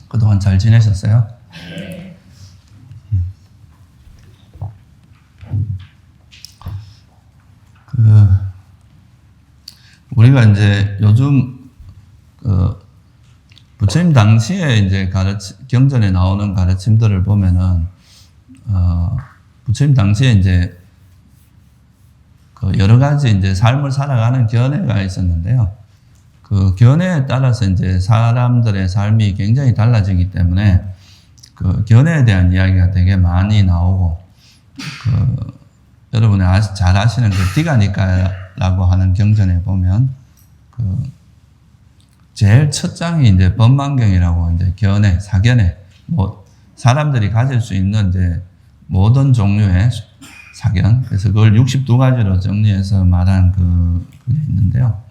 그동안 잘 지내셨어요? 우리가 이제 요즘, 부처님 당시에 이제 경전에 나오는 가르침들을 보면은, 부처님 당시에 이제 여러 가지 이제 삶을 살아가는 견해가 있었는데요. 그 견해에 따라서 이제 사람들의 삶이 굉장히 달라지기 때문에 그 견해에 대한 이야기가 되게 많이 나오고, 여러분이 잘 아시는 그 디가니카라고 하는 경전에 보면 제일 첫 장이 이제 법만경이라고 이제 견해, 사견해, 뭐 사람들이 가질 수 있는 이제 모든 종류의 사견, 그래서 그걸 62가지로 정리해서 말한 그게 있는데요.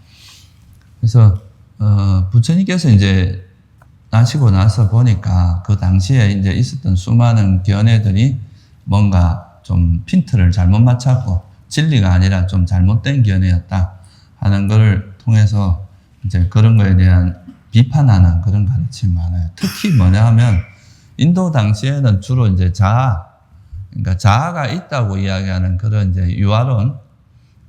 그래서 부처님께서 이제 나시고 나서 보니까 그 당시에 이제 있었던 수많은 견해들이 뭔가 좀 핀트를 잘못 맞췄고 진리가 아니라 좀 잘못된 견해였다 하는 것을 통해서 이제 그런 거에 대한 비판하는 그런 가르침이 많아요. 특히 뭐냐 하면 인도 당시에는 주로 이제 그러니까 자아가 있다고 이야기하는 그런 이제 유아론,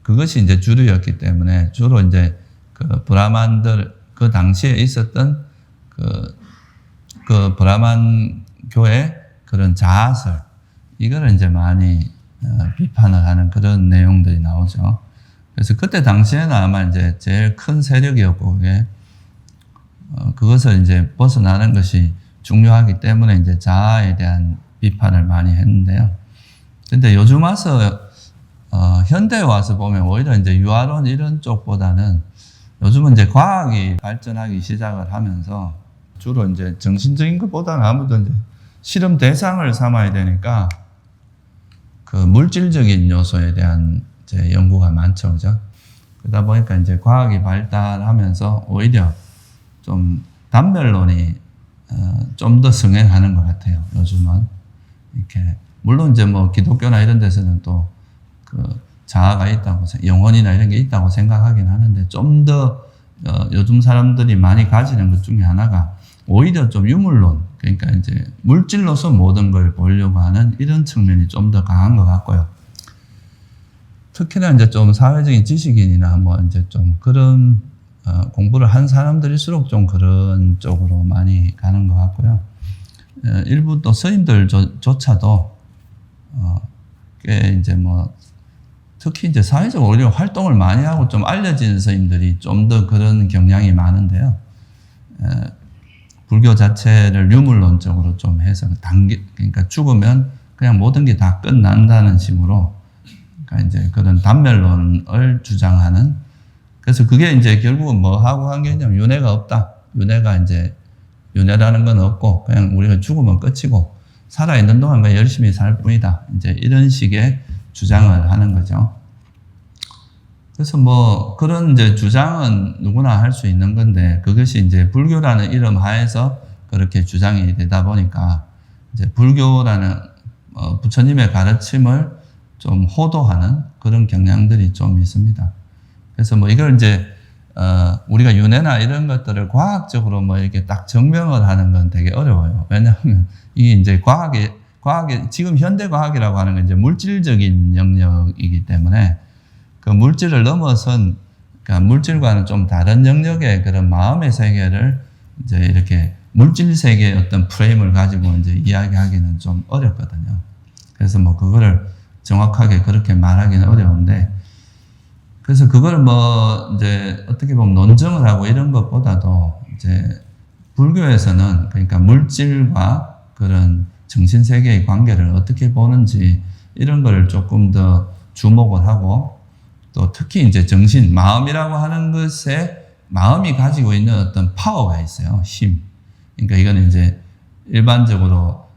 그것이 이제 주류였기 때문에 주로 이제 그 브라만들, 그 당시에 있었던 그 브라만 교의 그런 자아설, 이거를 이제 많이 비판을 하는 그런 내용들이 나오죠. 그래서 그때 당시에는 아마 이제 제일 큰 세력이었고, 그게 그것을 이제 벗어나는 것이 중요하기 때문에 이제 자아에 대한 비판을 많이 했는데요. 근데 요즘 와서 현대에 와서 보면 오히려 이제 유아론 이런 쪽보다는 요즘은 이제 과학이 발전하기 시작을 하면서 주로 이제 정신적인 것보다는 아무래도 이제 실험 대상을 삼아야 되니까 그 물질적인 요소에 대한 이제 연구가 많죠, 그죠? 그러다 보니까 이제 과학이 발달하면서 오히려 좀 단멸론이 좀 더 승행하는 것 같아요, 요즘은. 이렇게 물론 이제 뭐 기독교나 이런 데서는 또 그 자아가 있다고, 영혼이나 이런 게 있다고 생각하긴 하는데 좀 더 요즘 사람들이 많이 가지는 것 중에 하나가 오히려 좀 유물론, 그러니까 이제 물질로서 모든 걸 보려고 하는 이런 측면이 좀 더 강한 것 같고요. 특히나 이제 좀 사회적인 지식인이나 뭐 이제 좀 그런 공부를 한 사람들일수록 좀 그런 쪽으로 많이 가는 것 같고요. 일부 또 스님들조차도 꽤 이제 뭐 특히 이제 사회적으로 활동을 많이 하고 좀 알려진 스님들이 좀 더 그런 경향이 많은데요. 불교 자체를 유물론적으로 좀 해서 그러니까 죽으면 그냥 모든 게 다 끝난다는 식으로, 그러니까 이제 그런 단멸론을 주장하는, 그래서 그게 이제 결국은 뭐 하고 한 게 있냐면 윤회가 없다. 윤회라는 건 없고 그냥 우리가 죽으면 끝이고 살아있는 동안 그냥 열심히 살 뿐이다. 이제 이런 식의 주장을 하는 거죠. 그래서 뭐 그런 이제 주장은 누구나 할 수 있는 건데 그것이 이제 불교라는 이름 하에서 그렇게 주장이 되다 보니까 이제 불교라는 부처님의 가르침을 좀 호도하는 그런 경향들이 좀 있습니다. 그래서 뭐 이걸 이제 우리가 윤회나 이런 것들을 과학적으로 뭐 이렇게 딱 증명을 하는 건 되게 어려워요. 왜냐하면 이게 이제 과학이 지금 현대 과학이라고 하는 건 이제 물질적인 영역이기 때문에 그 물질을 넘어선, 그러니까 물질과는 좀 다른 영역의 그런 마음의 세계를 이제 이렇게 물질 세계의 어떤 프레임을 가지고 이제 이야기하기는 좀 어렵거든요. 그래서 뭐 그거를 정확하게 그렇게 말하기는 어려운데, 그래서 그걸 뭐 이제 어떻게 보면 논증을 하고 이런 것보다도 이제 불교에서는 그러니까 물질과 그런 정신 세계의 관계를 어떻게 보는지 이런 거를 조금 더 주목을 하고, 또 특히 이제 정신, 마음이라고 하는 것에 마음이 가지고 있는 어떤 파워가 있어요. 힘. 그러니까 이거는 이제 일반적으로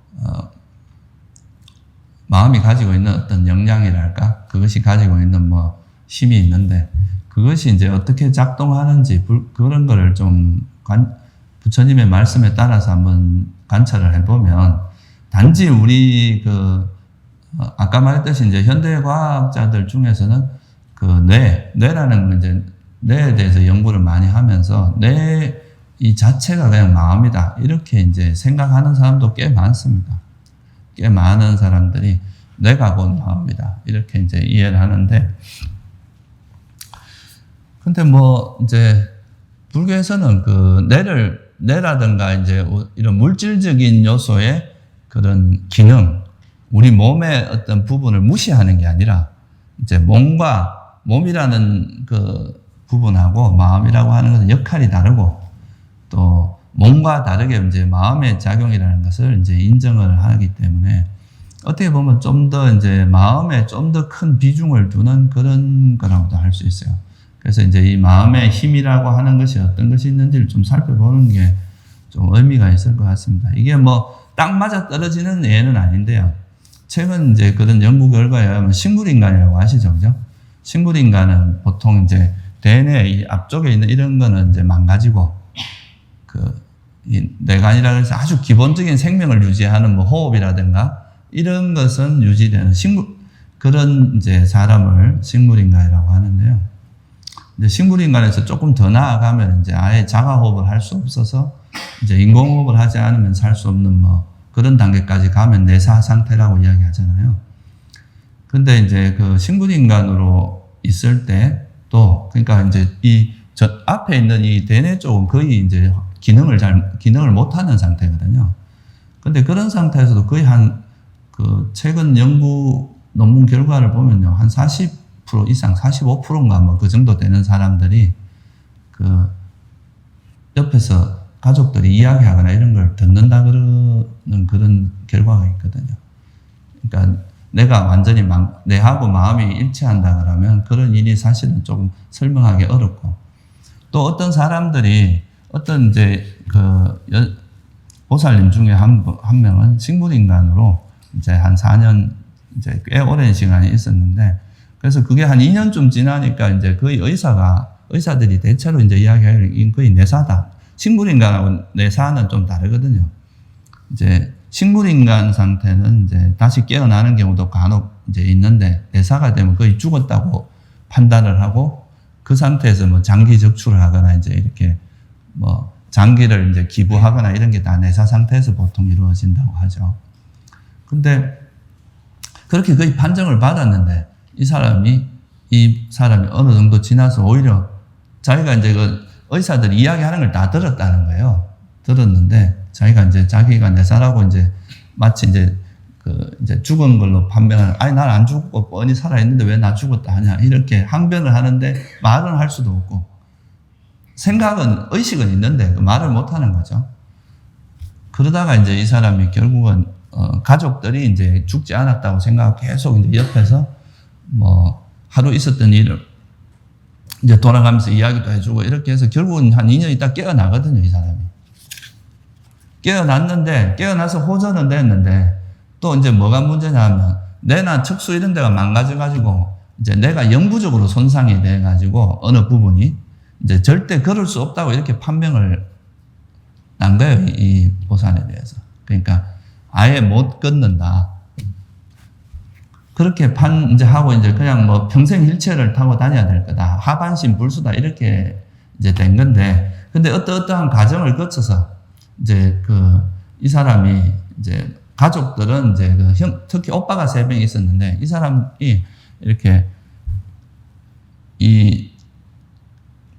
마음이 가지고 있는 어떤 역량이랄까? 그것이 가지고 있는 뭐 힘이 있는데 그것이 이제 어떻게 작동하는지 그런 거를 좀 부처님의 말씀에 따라서 한번 관찰을 해보면 단지 우리 아까 말했듯이 이제 현대 과학자들 중에서는 그 뇌라는 이제 뇌에 대해서 연구를 많이 하면서 뇌 이 자체가 그냥 마음이다. 이렇게 이제 생각하는 사람도 꽤 많습니다. 꽤 많은 사람들이 내가 곧 마음이다. 이렇게 이제 이해를 하는데, 근데 뭐 이제 불교에서는 그 뇌라든가 이제 이런 물질적인 요소의 그런 기능, 우리 몸의 어떤 부분을 무시하는 게 아니라 이제 몸이라는 그 부분하고 마음이라고 하는 것은 역할이 다르고 또 몸과 다르게 이제 마음의 작용이라는 것을 이제 인정을 하기 때문에 어떻게 보면 좀 더 이제 마음에 좀 더 큰 비중을 두는 그런 거라고도 할 수 있어요. 그래서 이제 이 마음의 힘이라고 하는 것이 어떤 것이 있는지를 좀 살펴보는 게 좀 의미가 있을 것 같습니다. 이게 뭐 딱 맞아 떨어지는 예는 아닌데요. 최근 이제 그런 연구 결과에 의하면 식물인간이라고 아시죠? 그죠? 식물인간은 보통 이제 대뇌 이 앞쪽에 있는 이런 거는 이제 망가지고 이 뇌관이라 해서 아주 기본적인 생명을 유지하는 뭐 호흡이라든가 이런 것은 유지되는 그런 이제 사람을 식물인간이라고 하는데요. 이제 식물인간에서 조금 더 나아가면 이제 아예 자가호흡을 할 수 없어서 이제 인공호흡을 하지 않으면 살 수 없는 뭐 그런 단계까지 가면 내사 상태라고 이야기하잖아요. 근데 이제 그 식물인간으로 있을 때 또 그러니까 이제 저 앞에 있는 이 대뇌 쪽은 거의 이제 기능을 못하는 상태거든요. 근데 그런 상태에서도 거의 최근 연구 논문 결과를 보면요. 한 40% 이상, 45%인가 뭐 그 정도 되는 사람들이 그 옆에서 가족들이 이야기하거나 이런 걸 듣는다 그러는 그런 결과가 있거든요. 그러니까 내가 완전히 뇌하고 마음이 일치한다 그러면 그런 일이 사실은 조금 설명하기 어렵고 또 어떤 사람들이 어떤 이제 보살님 중에 한 명은 식물인간으로 이제 한 4년 이제 꽤 오랜 시간이 있었는데 그래서 그게 한 2년쯤 지나니까 이제 거의 의사들이 대체로 이제 이야기하기를 거의 뇌사다. 식물인간하고 뇌사는 좀 다르거든요. 이제 식물인간 상태는 이제 다시 깨어나는 경우도 간혹 이제 있는데 뇌사가 되면 거의 죽었다고 판단을 하고 그 상태에서 뭐 장기 적출을 하거나 이제 이렇게 뭐 장기를 이제 기부하거나 이런 게 다 뇌사 상태에서 보통 이루어진다고 하죠. 근데 그렇게 거의 판정을 받았는데 이 사람이 어느 정도 지나서 오히려 자기가 이제 그 의사들이 이야기하는 걸 다 들었다는 거예요. 들었는데 자기가 뇌사라고 이제 마치 이제 이제 죽은 걸로 판명하는, 아니 난 안 죽고 뻔히 살아있는데 왜 나 죽었다 하냐 이렇게 항변을 하는데 말은 할 수도 없고 의식은 있는데 말을 못 하는 거죠. 그러다가 이제 이 사람이 결국은 가족들이 이제 죽지 않았다고 생각하고 계속 이제 옆에서 뭐 하루 있었던 일을 이제 돌아가면서 이야기도 해주고 이렇게 해서 결국은 한 2년 있다 깨어나거든요, 이 사람이. 깨어나서 호전은 됐는데 또 이제 뭐가 문제냐 하면 뇌나 척수 이런 데가 망가져가지고 이제 뇌가 영구적으로 손상이 돼가지고 어느 부분이 이제 절대 걸을 수 없다고 이렇게 판명을 난 거예요, 이 보살에 대해서. 그러니까 아예 못 걷는다. 그렇게 이제 하고 이제 그냥 뭐 평생 휠체어를 타고 다녀야 될 거다. 하반신 불수다. 이렇게 이제 된 건데, 근데 어떠한 과정을 거쳐서 이제 이 사람이 이제 가족들은 이제 특히 오빠가 3명이 있었는데 이 사람이 이렇게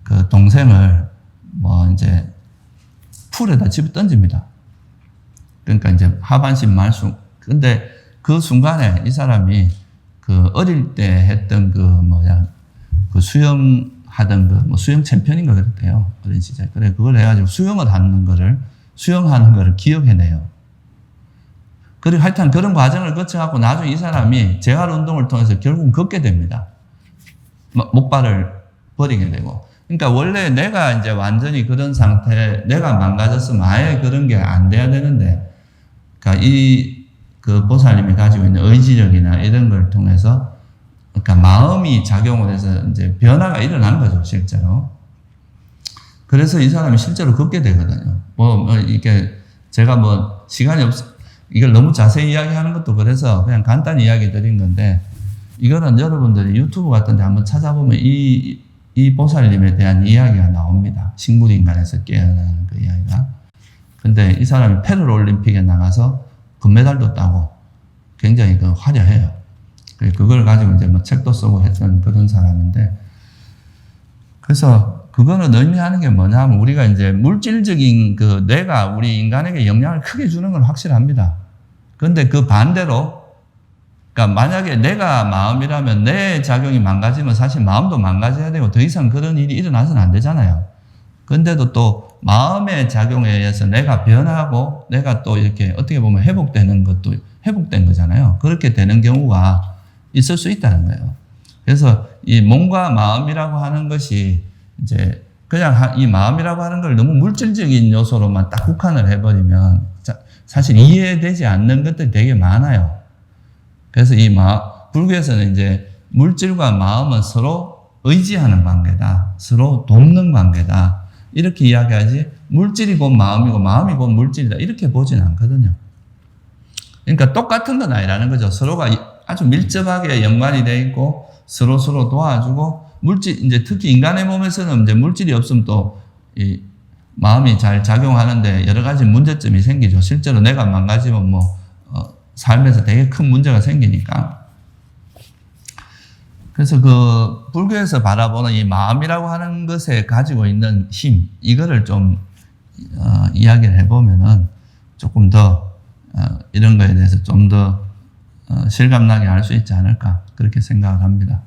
그 동생을 뭐 이제 풀에다 집어 던집니다. 그러니까 이제 하반신 말수. 근데 그 순간에 이 사람이 어릴 때 했던 수영하던 수영 챔피언인가 그랬대요. 어린 시절. 그래, 그걸 해가지고 수영하는 거를 기억해내요. 그리고 하여튼 그런 과정을 거쳐갖고 나중에 이 사람이 재활 운동을 통해서 결국 걷게 됩니다. 목발을 버리게 되고. 그러니까 원래 내가 이제 완전히 그런 상태, 내가 망가졌으면 아예 그런 게 안 돼야 되는데, 그러니까 그 보살님이 가지고 있는 의지력이나 이런 걸 통해서, 그러니까 마음이 작용을 해서 이제 변화가 일어나는 거죠, 실제로. 그래서 이 사람이 실제로 걷게 되거든요. 이게 제가 시간이 이걸 너무 자세히 이야기하는 것도 그래서 그냥 간단히 이야기 드린 건데, 이거는 여러분들이 유튜브 같은 데 한번 찾아보면 이 이 보살님에 대한 이야기가 나옵니다. 식물인간에서 깨어나는 그 이야기가. 근데 이 사람이 패럴 올림픽에 나가서 금메달도 따고 굉장히 그 화려해요. 그걸 가지고 이제 뭐 책도 쓰고 했던 그런 사람인데, 그래서 그거는 의미하는 게 뭐냐면 우리가 이제 물질적인 그 뇌가 우리 인간에게 영향을 크게 주는 건 확실합니다. 그런데 그 반대로, 그러니까 만약에 내가 마음이라면 내 작용이 망가지면 사실 마음도 망가져야 되고 더 이상 그런 일이 일어나서는 안 되잖아요. 근데도 또 마음의 작용에 의해서 내가 변하고 내가 또 이렇게 어떻게 보면 회복되는 것도 회복된 거잖아요. 그렇게 되는 경우가 있을 수 있다는 거예요. 그래서 이 몸과 마음이라고 하는 것이 이제 그냥 이 마음이라고 하는 걸 너무 물질적인 요소로만 딱 국한을 해버리면 사실 이해되지 않는 것들이 되게 많아요. 그래서 불교에서는 이제 물질과 마음은 서로 의지하는 관계다. 서로 돕는 관계다. 이렇게 이야기하지 물질이 곧 마음이고 마음이 곧 물질이다. 이렇게 보진 않거든요. 그러니까 똑같은 건 아니라는 거죠. 서로가 아주 밀접하게 연관이 되어 있고 서로 도와주고 물질, 이제 특히 인간의 몸에서는 이제 물질이 없으면 또 이 마음이 잘 작용하는데 여러 가지 문제점이 생기죠. 실제로 내가 망가지면 삶에서 되게 큰 문제가 생기니까. 그래서 그 불교에서 바라보는 이 마음이라고 하는 것에 가지고 있는 힘, 이거를 좀 이야기를 해보면은 조금 더 이런 거에 대해서 좀 더 실감나게 알 수 있지 않을까 그렇게 생각을 합니다.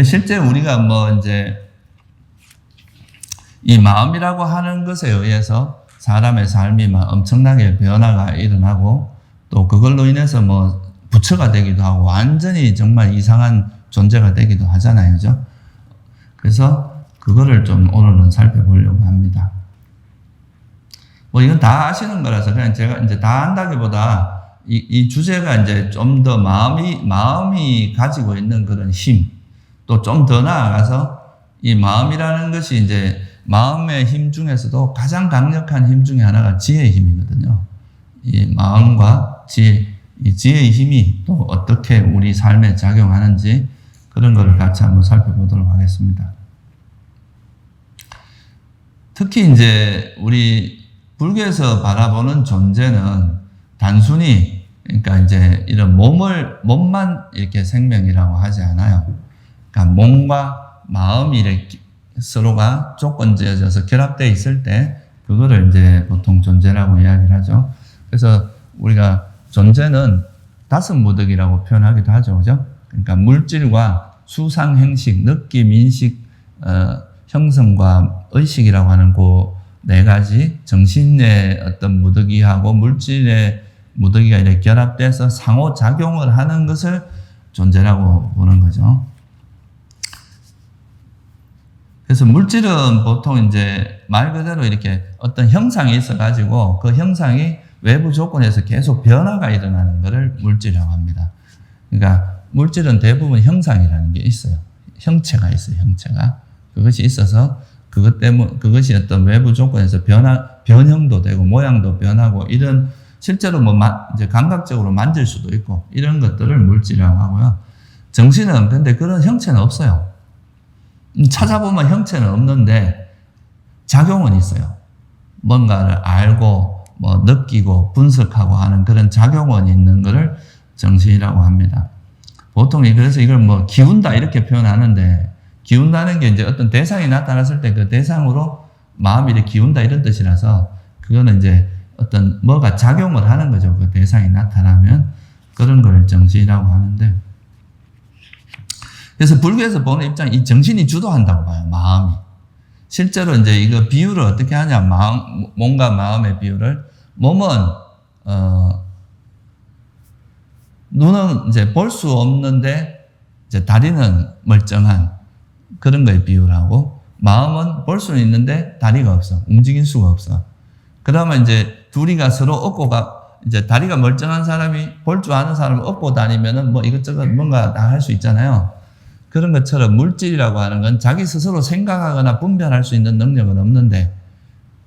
실제 우리가 이제 이 마음이라고 하는 것에 의해서 사람의 삶이 막 엄청나게 변화가 일어나고 또 그걸로 인해서 부처가 되기도 하고 완전히 정말 이상한 존재가 되기도 하잖아요. 그죠? 그래서 그거를 좀 오늘은 살펴보려고 합니다. 이건 다 아시는 거라서 그냥 제가 이제 다 안다기보다 이 주제가 이제 좀 더 마음이 가지고 있는 그런 힘, 또 좀 더 나아가서 이 마음이라는 것이 이제 마음의 힘 중에서도 가장 강력한 힘 중에 하나가 지혜의 힘이거든요. 이 마음과 지혜, 이 지혜의 힘이 또 어떻게 우리 삶에 작용하는지 그런 거를 같이 한번 살펴보도록 하겠습니다. 특히 이제 우리 불교에서 바라보는 존재는 단순히 그러니까 이제 이런 몸만 이렇게 생명이라고 하지 않아요. 그러니까 몸과 마음이 이렇게 서로가 조건지어져서 결합되어 있을 때 그거를 이제 보통 존재라고 이야기를 하죠. 그래서 우리가 존재는 다섯 무덕이라고 표현하기도 하죠. 그죠? 그러니까 물질과 수상, 행식, 느낌, 인식, 형성과 의식이라고 하는 그 네 가지 정신의 어떤 무덕이하고 물질의 무덕이가 이렇게 결합돼서 상호작용을 하는 것을 존재라고 보는 거죠. 그래서 물질은 보통 이제 말 그대로 이렇게 어떤 형상이 있어가지고 그 형상이 외부 조건에서 계속 변화가 일어나는 것을 물질이라고 합니다. 그러니까 물질은 대부분 형상이라는 게 있어요. 형체가 있어요, 형체가. 그것이 있어서 그것 때문에 그것이 어떤 외부 조건에서 변형도 되고 모양도 변하고 이런 실제로 이제 감각적으로 만질 수도 있고 이런 것들을 물질이라고 하고요. 정신은 근데 그런 형체는 없어요. 찾아보면 형체는 없는데 작용은 있어요. 뭔가를 알고 느끼고 분석하고 하는 그런 작용은 있는 것을 정신이라고 합니다. 보통 그래서 이걸 기운다 이렇게 표현하는데 기운다는 게 이제 어떤 대상이 나타났을 때 그 대상으로 마음이 이렇게 기운다 이런 뜻이라서 그거는 이제 어떤 뭐가 작용을 하는 거죠. 그 대상이 나타나면 그런 걸 정신이라고 하는데 그래서 불교에서 보는 입장이 이 정신이 주도한다고 봐요. 마음이. 실제로 이제 이거 비유를 어떻게 하냐. 몸과 마음의 비유를. 몸은 눈은 이제 볼 수 없는데 이제 다리는 멀쩡한 그런 거에 비유를 하고 마음은 볼 수는 있는데 다리가 없어. 움직일 수가 없어. 그러면 이제 둘이가 서로 이제 다리가 멀쩡한 사람이 볼 줄 아는 사람을 업고 다니면은 이것저것 뭔가 다 할 수 있잖아요. 그런 것처럼 물질이라고 하는 건 자기 스스로 생각하거나 분별할 수 있는 능력은 없는데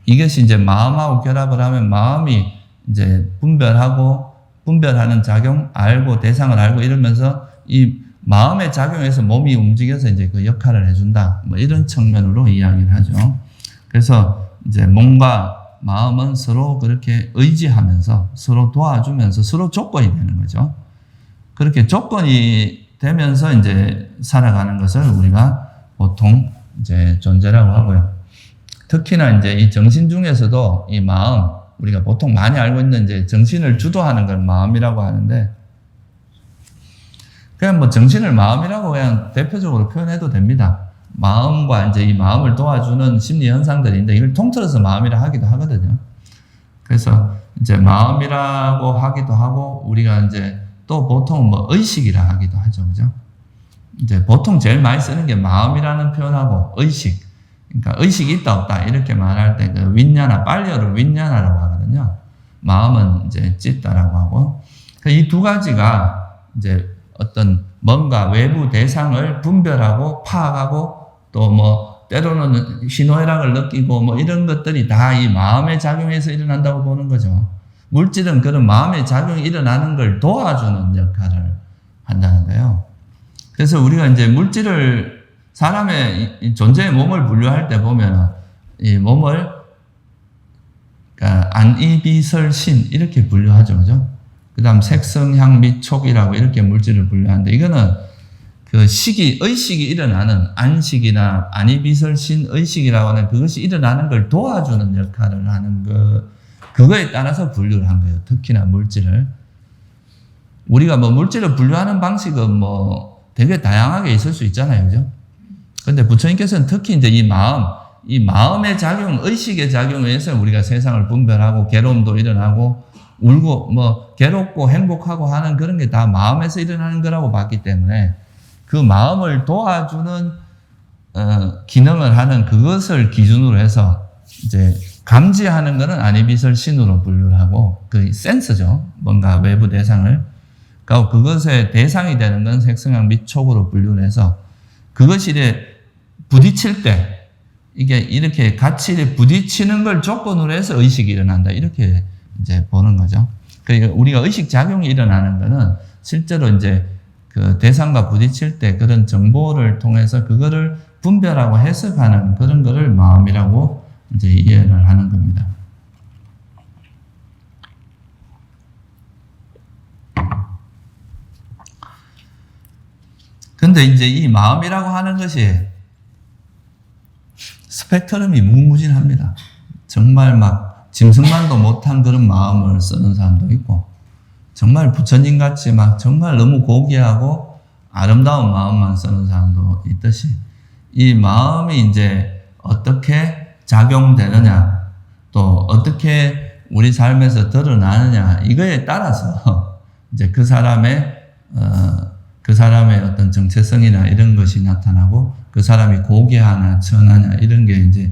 이것이 이제 마음하고 결합을 하면 마음이 이제 분별하는 작용, 알고 대상을 알고 이러면서 이 마음의 작용에서 몸이 움직여서 이제 그 역할을 해준다. 뭐 이런 측면으로 이야기를 하죠. 그래서 이제 몸과 마음은 서로 그렇게 의지하면서 서로 도와주면서 서로 조건이 되는 거죠. 그렇게 조건이 되면서 이제 살아가는 것을 우리가 보통 이제 존재라고 하고요. 특히나 이제 이 정신 중에서도 이 마음, 우리가 보통 많이 알고 있는 이제 정신을 주도하는 걸 마음이라고 하는데, 그냥 뭐 정신을 마음이라고 그냥 대표적으로 표현해도 됩니다. 마음과 이제 이 마음을 도와주는 심리 현상들인데 이걸 통틀어서 마음이라 하기도 하거든요. 그래서 이제 마음이라고 하기도 하고 우리가 이제 또 보통 뭐 의식이라 하기도 하죠. 그죠? 이제 보통 제일 많이 쓰는 게 마음이라는 표현하고 의식. 그러니까 의식이 있다 없다 이렇게 말할 때 그 윈냐나, 빨리어를 윈냐나라고 하거든요. 마음은 이제 찢다라고 하고. 이 두 가지가 이제 어떤 뭔가 외부 대상을 분별하고 파악하고 또 뭐 때로는 희노애락을 느끼고 뭐 이런 것들이 다 이 마음의 작용에서 일어난다고 보는 거죠. 물질은 그런 마음의 작용이 일어나는 걸 도와주는 역할을 한다는 거예요. 그래서 우리가 이제 물질을 사람의 존재의 몸을 분류할 때 보면 이 몸을 그러니까 안이비설신 이렇게 분류하죠. 그죠? 그 다음 색성향 및 촉이라고 이렇게 물질을 분류하는데 이거는 그 의식이 일어나는 안식이나 안이비설신 의식이라고 하는 그것이 일어나는 걸 도와주는 역할을 하는 그거에 따라서 분류를 한 거예요. 특히나 물질을. 우리가 뭐 물질을 분류하는 방식은 뭐 되게 다양하게 있을 수 있잖아요. 그죠? 근데 부처님께서는 특히 이제 이 마음의 작용, 의식의 작용에 의해서 우리가 세상을 분별하고 괴로움도 일어나고 울고 뭐 괴롭고 행복하고 하는 그런 게 다 마음에서 일어나는 거라고 봤기 때문에 그 마음을 도와주는 기능을 하는 그것을 기준으로 해서 이제 감지하는 것은 안이비설신으로 분류를 하고 그 센스죠. 뭔가 외부 대상을. 그러니까 그것의 대상이 되는 건 색성향 및 촉으로 분류를 해서 그것이 이제 부딪힐 때 이게 이렇게 같이 부딪히는 걸 조건으로 해서 의식이 일어난다. 이렇게 이제 보는 거죠. 그러니까 우리가 의식 작용이 일어나는 거는 실제로 이제 그 대상과 부딪힐 때 그런 정보를 통해서 그거를 분별하고 해석하는 그런 거를 마음이라고 이제 이해를 하는 겁니다. 근데 이제 이 마음이라고 하는 것이 스펙트럼이 무궁무진합니다. 정말 막 짐승만도 못한 그런 마음을 쓰는 사람도 있고, 정말 부처님 같이 막 정말 너무 고귀하고 아름다운 마음만 쓰는 사람도 있듯이, 이 마음이 이제 어떻게 작용되느냐, 또 어떻게 우리 삶에서 드러나느냐, 이거에 따라서 이제 그 사람의 어떤 정체성이나 이런 것이 나타나고, 그 사람이 고귀하나 천하냐, 이런 게 이제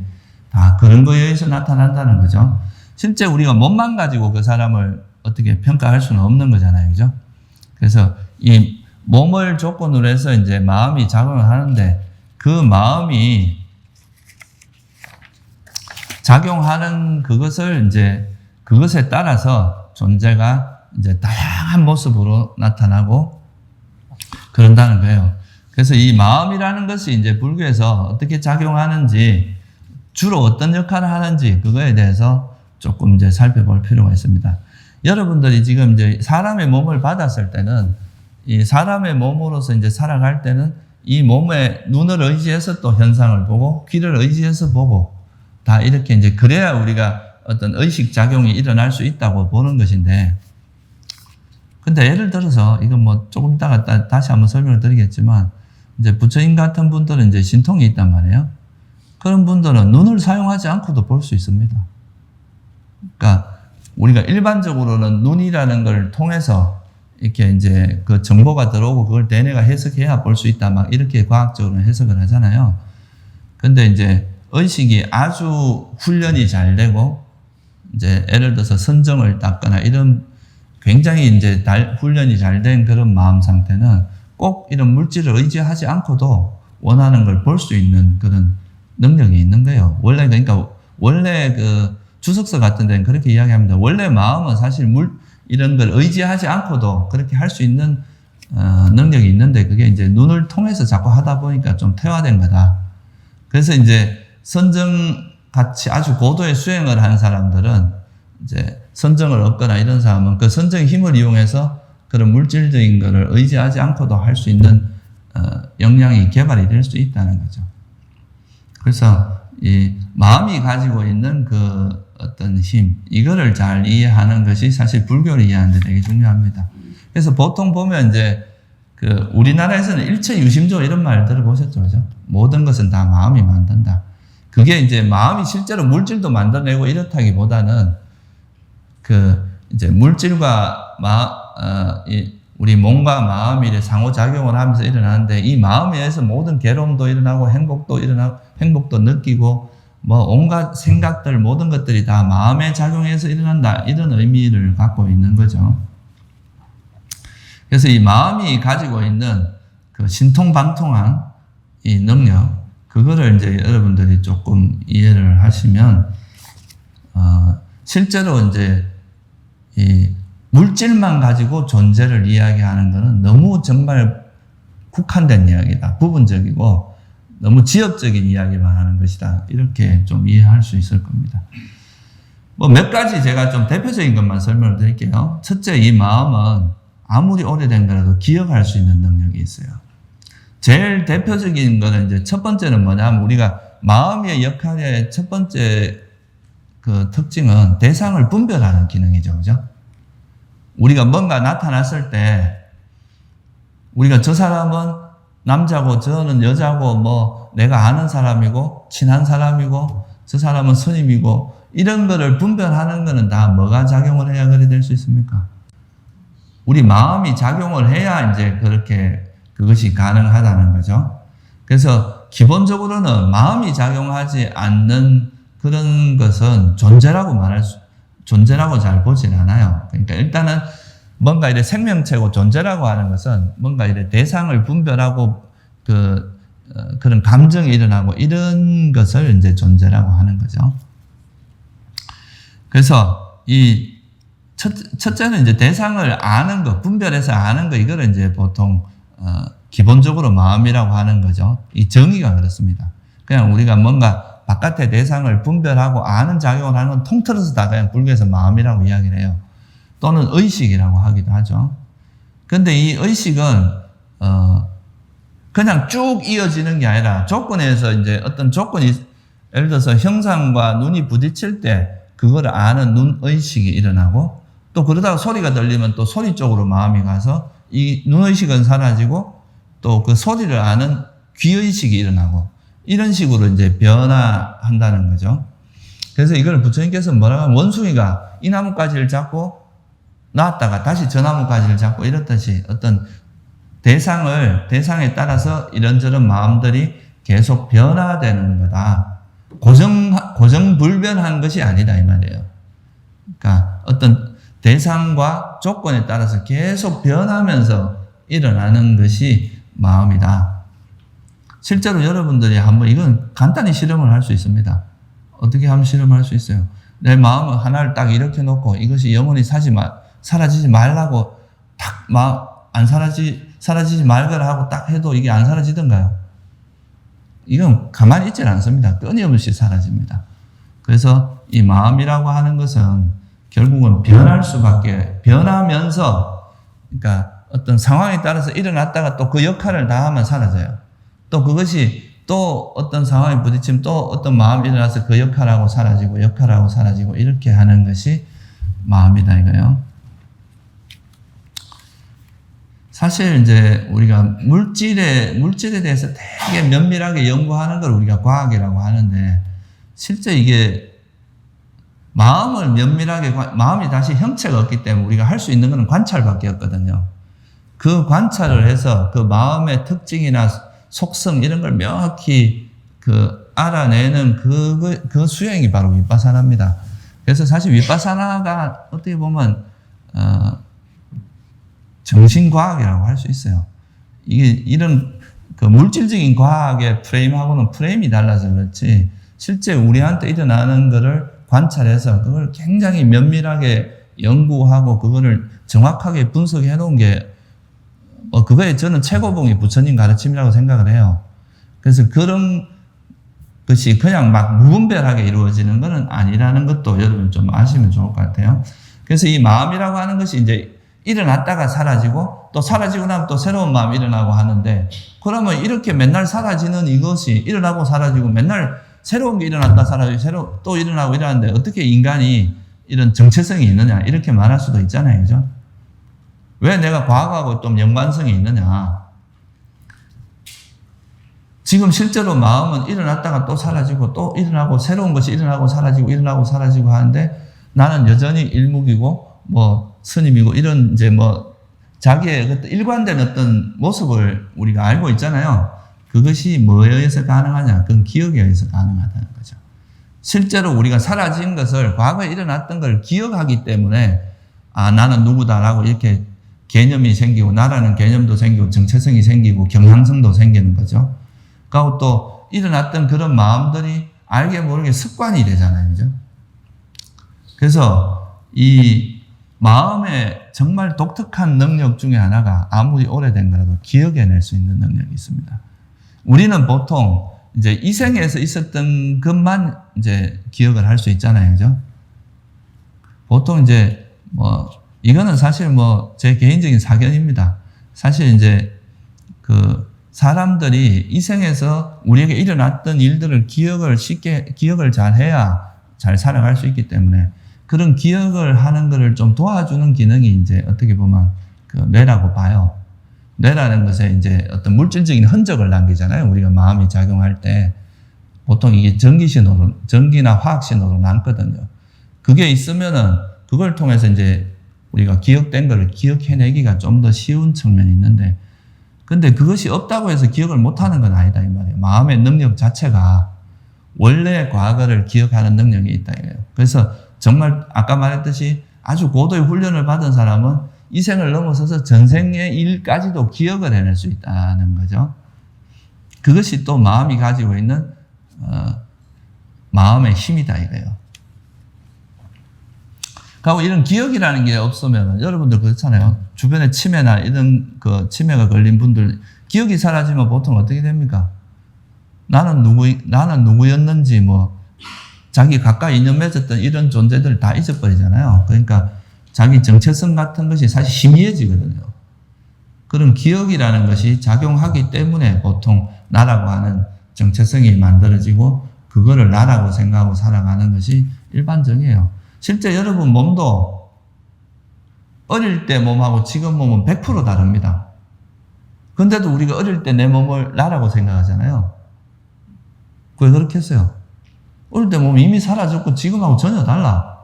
다 그런 거에 의해서 나타난다는 거죠. 실제 우리가 몸만 가지고 그 사람을 어떻게 평가할 수는 없는 거잖아요. 그죠? 그래서 이 몸을 조건으로 해서 이제 마음이 작용을 하는데, 그 마음이 작용하는 그것을 이제 그것에 따라서 존재가 이제 다양한 모습으로 나타나고 그런다는 거예요. 그래서 이 마음이라는 것이 이제 불교에서 어떻게 작용하는지, 주로 어떤 역할을 하는지, 그거에 대해서 조금 이제 살펴볼 필요가 있습니다. 여러분들이 지금 이제 사람의 몸을 받았을 때는, 이 사람의 몸으로서 이제 살아갈 때는 이 몸에 눈을 의지해서 또 현상을 보고, 귀를 의지해서 보고, 다 이렇게 이제 그래야 우리가 어떤 의식 작용이 일어날 수 있다고 보는 것인데, 근데 예를 들어서, 이건 뭐 조금 이따가 다시 한번 설명을 드리겠지만, 이제 부처님 같은 분들은 이제 신통이 있단 말이에요. 그런 분들은 눈을 사용하지 않고도 볼 수 있습니다. 그러니까 우리가 일반적으로는 눈이라는 걸 통해서 이렇게 이제 그 정보가 들어오고 그걸 대뇌가 해석해야 볼 수 있다, 막 이렇게 과학적으로 해석을 하잖아요. 근데 이제 의식이 아주 훈련이 잘 되고, 이제 예를 들어서 선정을 닦거나 이런 굉장히 이제 훈련이 잘 된 그런 마음 상태는 꼭 이런 물질을 의지하지 않고도 원하는 걸 볼 수 있는 그런 능력이 있는 거예요. 그러니까 원래 그 주석서 같은 데는 그렇게 이야기합니다. 원래 마음은 사실 이런 걸 의지하지 않고도 그렇게 할 수 있는 능력이 있는데 그게 이제 눈을 통해서 자꾸 하다 보니까 좀 퇴화된 거다. 그래서 이제 선정 같이 아주 고도의 수행을 하는 사람들은 이제 선정을 얻거나 이런 사람은 그 선정의 힘을 이용해서 그런 물질적인 것을 의지하지 않고도 할 수 있는 역량이 개발이 될 수 있다는 거죠. 그래서 이 마음이 가지고 있는 그 어떤 힘, 이거를 잘 이해하는 것이 사실 불교를 이해하는 데 되게 중요합니다. 그래서 보통 보면 이제 그 우리나라에서는 일체유심조 이런 말 들어보셨죠, 그죠? 모든 것은 다 마음이 만든다. 그게 이제 마음이 실제로 물질도 만들어내고 이렇다기보다는 그 이제 물질과 우리 몸과 마음이 상호작용을 하면서 일어나는데 이 마음에 의해서 모든 괴로움도 일어나고 행복도 일어나고 행복도 느끼고 뭐 온갖 생각들 모든 것들이 다 마음의 작용에서 일어난다 이런 의미를 갖고 있는 거죠. 그래서 이 마음이 가지고 있는 그 신통방통한 이 능력 그거를 이제 여러분들이 조금 이해를 하시면 실제로 이제 이 물질만 가지고 존재를 이야기하는 것은 너무 정말 국한된 이야기다. 부분적이고 너무 지엽적인 이야기만 하는 것이다. 이렇게 좀 이해할 수 있을 겁니다. 뭐 몇 가지 제가 좀 대표적인 것만 설명을 드릴게요. 첫째, 이 마음은 아무리 오래된 거라도 기억할 수 있는 능력이 있어요. 제일 대표적인 거는 이제 첫 번째는 뭐냐면 우리가 마음의 역할의 첫 번째 그 특징은 대상을 분별하는 기능이죠. 그죠? 우리가 뭔가 나타났을 때 우리가 저 사람은 남자고 저는 여자고 뭐 내가 아는 사람이고 친한 사람이고 저 사람은 스님이고 이런 거를 분별하는 거는 다 뭐가 작용을 해야 그래 될 수 있습니까? 우리 마음이 작용을 해야 이제 그렇게 그것이 가능하다는 거죠. 그래서 기본적으로는 마음이 작용하지 않는 그런 것은 존재라고 잘 보진 않아요. 그러니까 일단은 뭔가 이래 생명체고 존재라고 하는 것은 뭔가 이래 대상을 분별하고 그런 감정이 일어나고 이런 것을 이제 존재라고 하는 거죠. 그래서 이 첫째는 이제 대상을 아는 거, 분별해서 아는 거, 이거를 이제 보통 기본적으로 마음이라고 하는 거죠. 이 정의가 그렇습니다. 그냥 우리가 뭔가 바깥의 대상을 분별하고 아는 작용을 하는 건 통틀어서 다 그냥 불교에서 마음이라고 이야기를 해요. 또는 의식이라고 하기도 하죠. 근데 이 의식은, 그냥 쭉 이어지는 게 아니라 조건에서 이제 어떤 조건이, 예를 들어서 형상과 눈이 부딪힐 때 그걸 아는 눈의식이 일어나고 또 그러다가 소리가 들리면 또 소리 쪽으로 마음이 가서 이 눈의식은 사라지고 또 그 소리를 아는 귀의식이 일어나고 이런 식으로 이제 변화한다는 거죠. 그래서 이걸 부처님께서 뭐라고 하면 원숭이가 이 나뭇가지를 잡고 나왔다가 다시 저 나뭇가지를 잡고 이렇듯이 어떤 대상에 따라서 이런저런 마음들이 계속 변화되는 거다. 고정불변한 것이 아니다 이 말이에요. 그러니까 어떤 대상과 조건에 따라서 계속 변하면서 일어나는 것이 마음이다. 실제로 여러분들이 한번 이건 간단히 실험을 할 수 있습니다. 어떻게 하면 실험을 할 수 있어요? 내 마음을 하나를 딱 이렇게 놓고 이것이 영원히 사라지지 말라고 딱 안 사라지지 말거라 하고 딱 해도 이게 안 사라지던가요? 이건 가만히 있질 않습니다. 끊임없이 사라집니다. 그래서 이 마음이라고 하는 것은 결국은 변하면서, 그러니까 어떤 상황에 따라서 일어났다가 또 그 역할을 다 하면 사라져요. 또 그것이 또 어떤 상황에 부딪히면 또 어떤 마음이 일어나서 그 역할하고 사라지고 이렇게 하는 것이 마음이다 이거예요. 사실 이제 우리가 물질에 대해서 되게 면밀하게 연구하는 걸 우리가 과학이라고 하는데 실제 이게 마음이 다시 형체가 없기 때문에 우리가 할 수 있는 것은 관찰밖에 없거든요. 그 관찰을 해서 그 마음의 특징이나 속성 이런 걸 명확히 알아내는 그 수행이 바로 윗바사나입니다. 그래서 사실 윗바사나가 어떻게 보면 정신과학이라고 할 수 있어요. 이게 이런 물질적인 과학의 프레임하고는 프레임이 달라서 그렇지 실제 우리한테 일어나는 거를 관찰해서 그걸 굉장히 면밀하게 연구하고 그거를 정확하게 분석해 놓은 게 그거에 저는 최고봉이 부처님 가르침이라고 생각을 해요. 그래서 그런 것이 그냥 막 무분별하게 이루어지는 것은 아니라는 것도 여러분 좀 아시면 좋을 것 같아요. 그래서 이 마음이라고 하는 것이 이제 일어났다가 사라지고 또 사라지고 나면 또 새로운 마음이 일어나고 하는데, 그러면 이렇게 맨날 사라지는 이것이 일어나고 사라지고 맨날 새로운 게 일어났다 사라지고 또 일어나고 이러는데 어떻게 인간이 이런 정체성이 있느냐 이렇게 말할 수도 있잖아요. 그죠? 왜 내가 과거하고 좀 연관성이 있느냐. 지금 실제로 마음은 일어났다가 또 사라지고 또 일어나고 새로운 것이 일어나고 사라지고 하는데 나는 여전히 일묵이고 뭐 스님이고 이런 이제 뭐 자기의 일관된 어떤 모습을 우리가 알고 있잖아요. 그것이 뭐에 의해서 가능하냐? 그건 기억에 의해서 가능하다는 거죠. 실제로 우리가 사라진 것을 과거에 일어났던 걸 기억하기 때문에 나는 누구다라고 이렇게 개념이 생기고 나라는 개념도 생기고 정체성이 생기고 경향성도 생기는 거죠. 그리고 또 일어났던 그런 마음들이 알게 모르게 습관이 되잖아요. 그죠? 그래서 이 마음의 정말 독특한 능력 중에 하나가 아무리 오래된 거라도 기억해낼 수 있는 능력이 있습니다. 우리는 보통 이제 이 생에서 있었던 것만 이제 기억을 할 수 있잖아요. 그죠? 보통 이제 이거는 사실 제 개인적인 사견입니다. 사실 이제 사람들이 이 생에서 우리에게 일어났던 일들을 기억을 잘 해야 잘 살아갈 수 있기 때문에 그런 기억을 하는 것을 좀 도와주는 기능이 이제 어떻게 보면 뇌라고 봐요. 뇌라는 것에 이제 어떤 물질적인 흔적을 남기잖아요. 우리가 마음이 작용할 때 보통 이게 전기나 화학신호로 남거든요. 그게 있으면은 그걸 통해서 이제 우리가 기억된 거를 기억해내기가 좀 더 쉬운 측면이 있는데, 근데 그것이 없다고 해서 기억을 못하는 건 아니다 이 말이에요. 마음의 능력 자체가 원래 과거를 기억하는 능력이 있다 이거예요. 그래서 정말 아까 말했듯이 아주 고도의 훈련을 받은 사람은 이 생을 넘어서서 전생의 일까지도 기억을 해낼 수 있다는 거죠. 그것이 또 마음이 가지고 있는 마음의 힘이다 이거예요. 그리고 이런 기억이라는 게 없으면 여러분들 그렇잖아요. 주변에 치매나 이런 치매가 걸린 분들 기억이 사라지면 보통 어떻게 됩니까? 나는 누구였는지 자기 가까이 인연 맺었던 이런 존재들 다 잊어버리잖아요. 그러니까 자기 정체성 같은 것이 사실 희미해지거든요. 그런 기억이라는 것이 작용하기 때문에 보통 나라고 하는 정체성이 만들어지고 그거를 나라고 생각하고 살아가는 것이 일반적이에요. 실제 여러분 몸도 어릴 때 몸하고 지금 몸은 100% 다릅니다. 근데도 우리가 어릴 때 내 몸을 나라고 생각하잖아요. 왜 그렇게 했어요? 어릴 때 몸이 이미 사라졌고 지금하고 전혀 달라.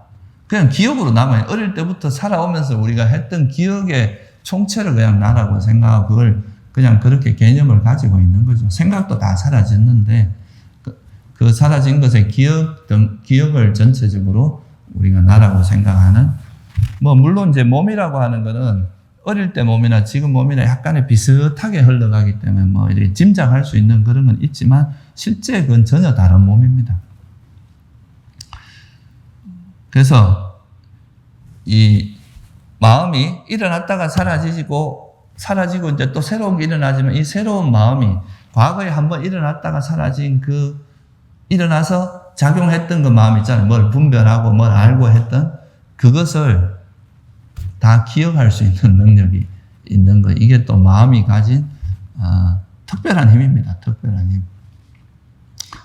그냥 기억으로 남아요. 어릴 때부터 살아오면서 우리가 했던 기억의 총체를 그냥 나라고 생각하고 그걸 그냥 그렇게 개념을 가지고 있는 거죠. 생각도 다 사라졌는데 그 사라진 것의 기억을 전체적으로 우리가 나라고 생각하는, 물론 이제 몸이라고 하는 거는 어릴 때 몸이나 지금 몸이나 약간의 비슷하게 흘러가기 때문에 이렇게 짐작할 수 있는 그런 건 있지만 실제 그건 전혀 다른 몸입니다. 그래서 이 마음이 일어났다가 사라지고 이제 또 새로운 게 일어나지만 이 새로운 마음이 과거에 한번 일어났다가 사라진 일어나서 작용했던 그 마음 있잖아요. 뭘 분별하고 뭘 알고 했던 그것을 다 기억할 수 있는 능력이 있는 거. 이게 또 마음이 가진 특별한 힘입니다. 특별한 힘.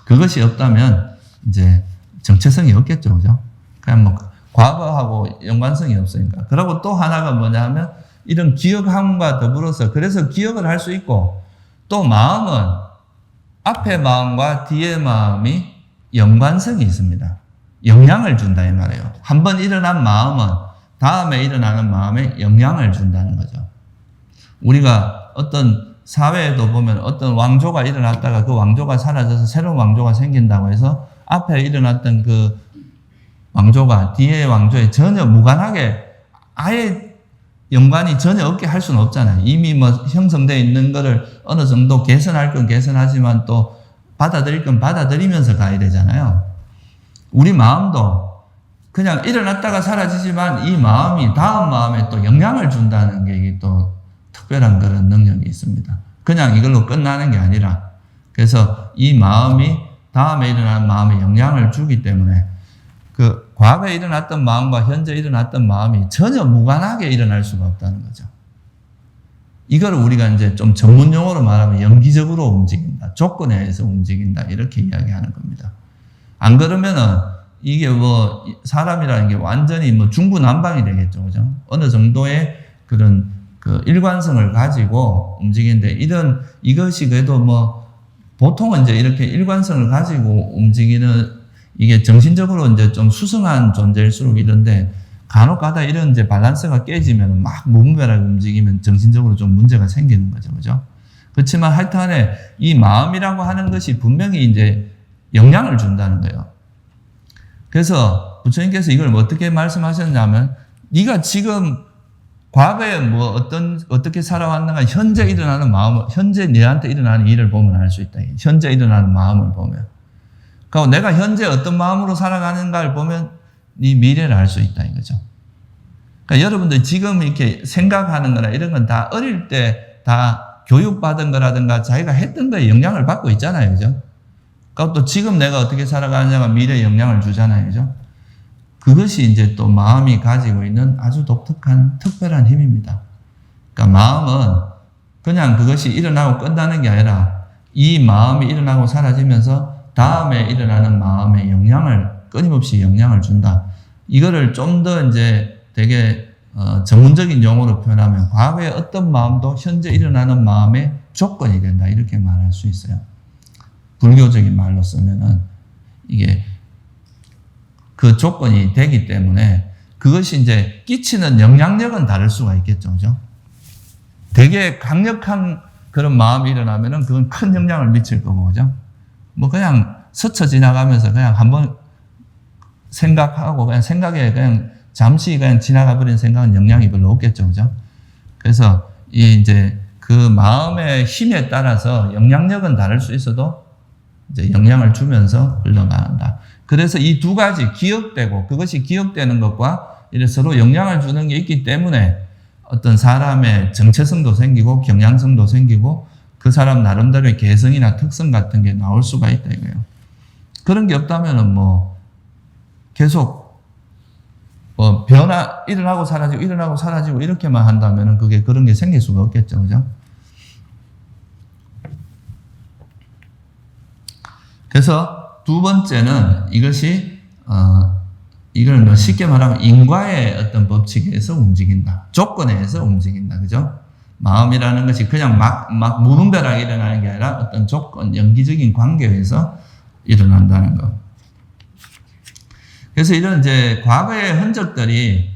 그것이 없다면 이제 정체성이 없겠죠. 그죠? 그냥 과거하고 연관성이 없으니까. 그리고 또 하나가 뭐냐 하면 이런 기억함과 더불어서 그래서 기억을 할 수 있고 또 마음은 앞의 마음과 뒤의 마음이 연관성이 있습니다. 영향을 준다 이 말이에요. 한번 일어난 마음은 다음에 일어나는 마음에 영향을 준다는 거죠. 우리가 어떤 사회에도 보면 어떤 왕조가 일어났다가 그 왕조가 사라져서 새로운 왕조가 생긴다고 해서 앞에 일어났던 그 왕조가 뒤의 왕조에 전혀 무관하게 아예 연관이 전혀 없게 할 수는 없잖아요. 이미 형성되어 있는 거를 어느 정도 개선할 건 개선하지만 또 받아들일 건 받아들이면서 가야 되잖아요. 우리 마음도 그냥 일어났다가 사라지지만 이 마음이 다음 마음에 또 영향을 준다는 게 이게 또 특별한 그런 능력이 있습니다. 그냥 이걸로 끝나는 게 아니라, 그래서 이 마음이 다음에 일어나는 마음에 영향을 주기 때문에 그 과거에 일어났던 마음과 현재 일어났던 마음이 전혀 무관하게 일어날 수가 없다는 거죠. 이걸 우리가 이제 좀 전문 용어로 말하면 연기적으로 움직인다, 조건에 의해서 움직인다, 이렇게 이야기하는 겁니다. 안 그러면은 이게 뭐 사람이라는 게 완전히 뭐 중구난방이 되겠죠, 그죠? 어느 정도의 그런 그 일관성을 가지고 움직이는데, 이것이 그래도 뭐 보통은 이제 이렇게 일관성을 가지고 움직이는, 이게 정신적으로 이제 좀 수승한 존재일수록 이런데, 간혹 가다 이런 이제 밸런스가 깨지면 막 무분별하게 움직이면 정신적으로 좀 문제가 생기는 거죠, 그죠? 그렇지만 하여튼간에 이 마음이라고 하는 것이 분명히 이제 영향을 준다는 거예요. 그래서 부처님께서 이걸 어떻게 말씀하셨냐면, 네가 지금 과거에 뭐 어떻게 살아왔는가, 현재 일어나는 마음을, 현재 너한테 일어나는 일을 보면 알 수 있다. 현재 일어나는 마음을 보면. 그러니까 내가 현재 어떤 마음으로 살아가는가를 보면 네 미래를 알 수 있다, 이거죠. 그러니까 여러분들 지금 이렇게 생각하는 거나 이런 건 다 어릴 때 다 교육받은 거라든가 자기가 했던 거에 영향을 받고 있잖아요, 그죠? 그러니까 또 지금 내가 어떻게 살아가느냐가 미래에 영향을 주잖아요, 그죠? 그것이 이제 또 마음이 가지고 있는 아주 독특한 특별한 힘입니다. 그러니까 마음은 그냥 그것이 일어나고 끝나는 게 아니라 이 마음이 일어나고 사라지면서 다음에 일어나는 마음에 끊임없이 영향을 준다. 이거를 좀 더 이제 되게 전문적인 용어로 표현하면 과거의 어떤 마음도 현재 일어나는 마음의 조건이 된다, 이렇게 말할 수 있어요. 불교적인 말로 쓰면은 이게 그 조건이 되기 때문에 그것이 이제 끼치는 영향력은 다를 수가 있겠죠, 그죠? 되게 강력한 그런 마음이 일어나면은 그건 큰 영향을 미칠 거고, 그죠? 뭐 그냥 스쳐 지나가면서 그냥 한번 생각하고 그냥 생각에 그냥 잠시 그냥 지나가 버린 생각은 영향이 별로 없겠죠, 그죠? 그래서 이제 그 마음의 힘에 따라서 영향력은 다를 수 있어도 이제 영향을 주면서 흘러간다. 그래서 이 두 가지 기억되고, 그것이 기억되는 것과 이래 서로 영향을 주는 게 있기 때문에 어떤 사람의 정체성도 생기고 경향성도 생기고 그 사람 나름대로의 개성이나 특성 같은 게 나올 수가 있다, 이거예요. 그런 게 없다면은 뭐 계속 일어나고 사라지고 이렇게만 한다면은 그게 그런 게 생길 수가 없겠죠, 그죠? 그래서 두 번째는 이것이 이걸 뭐 쉽게 말하면 인과의 어떤 법칙에 의해서 움직인다, 조건에 의해서 움직인다, 그죠? 마음이라는 것이 그냥 막 무분별하게 일어나는 게 아니라 어떤 조건, 연기적인 관계에 의해서 일어난다는 것. 그래서 이런 이제 과거의 흔적들이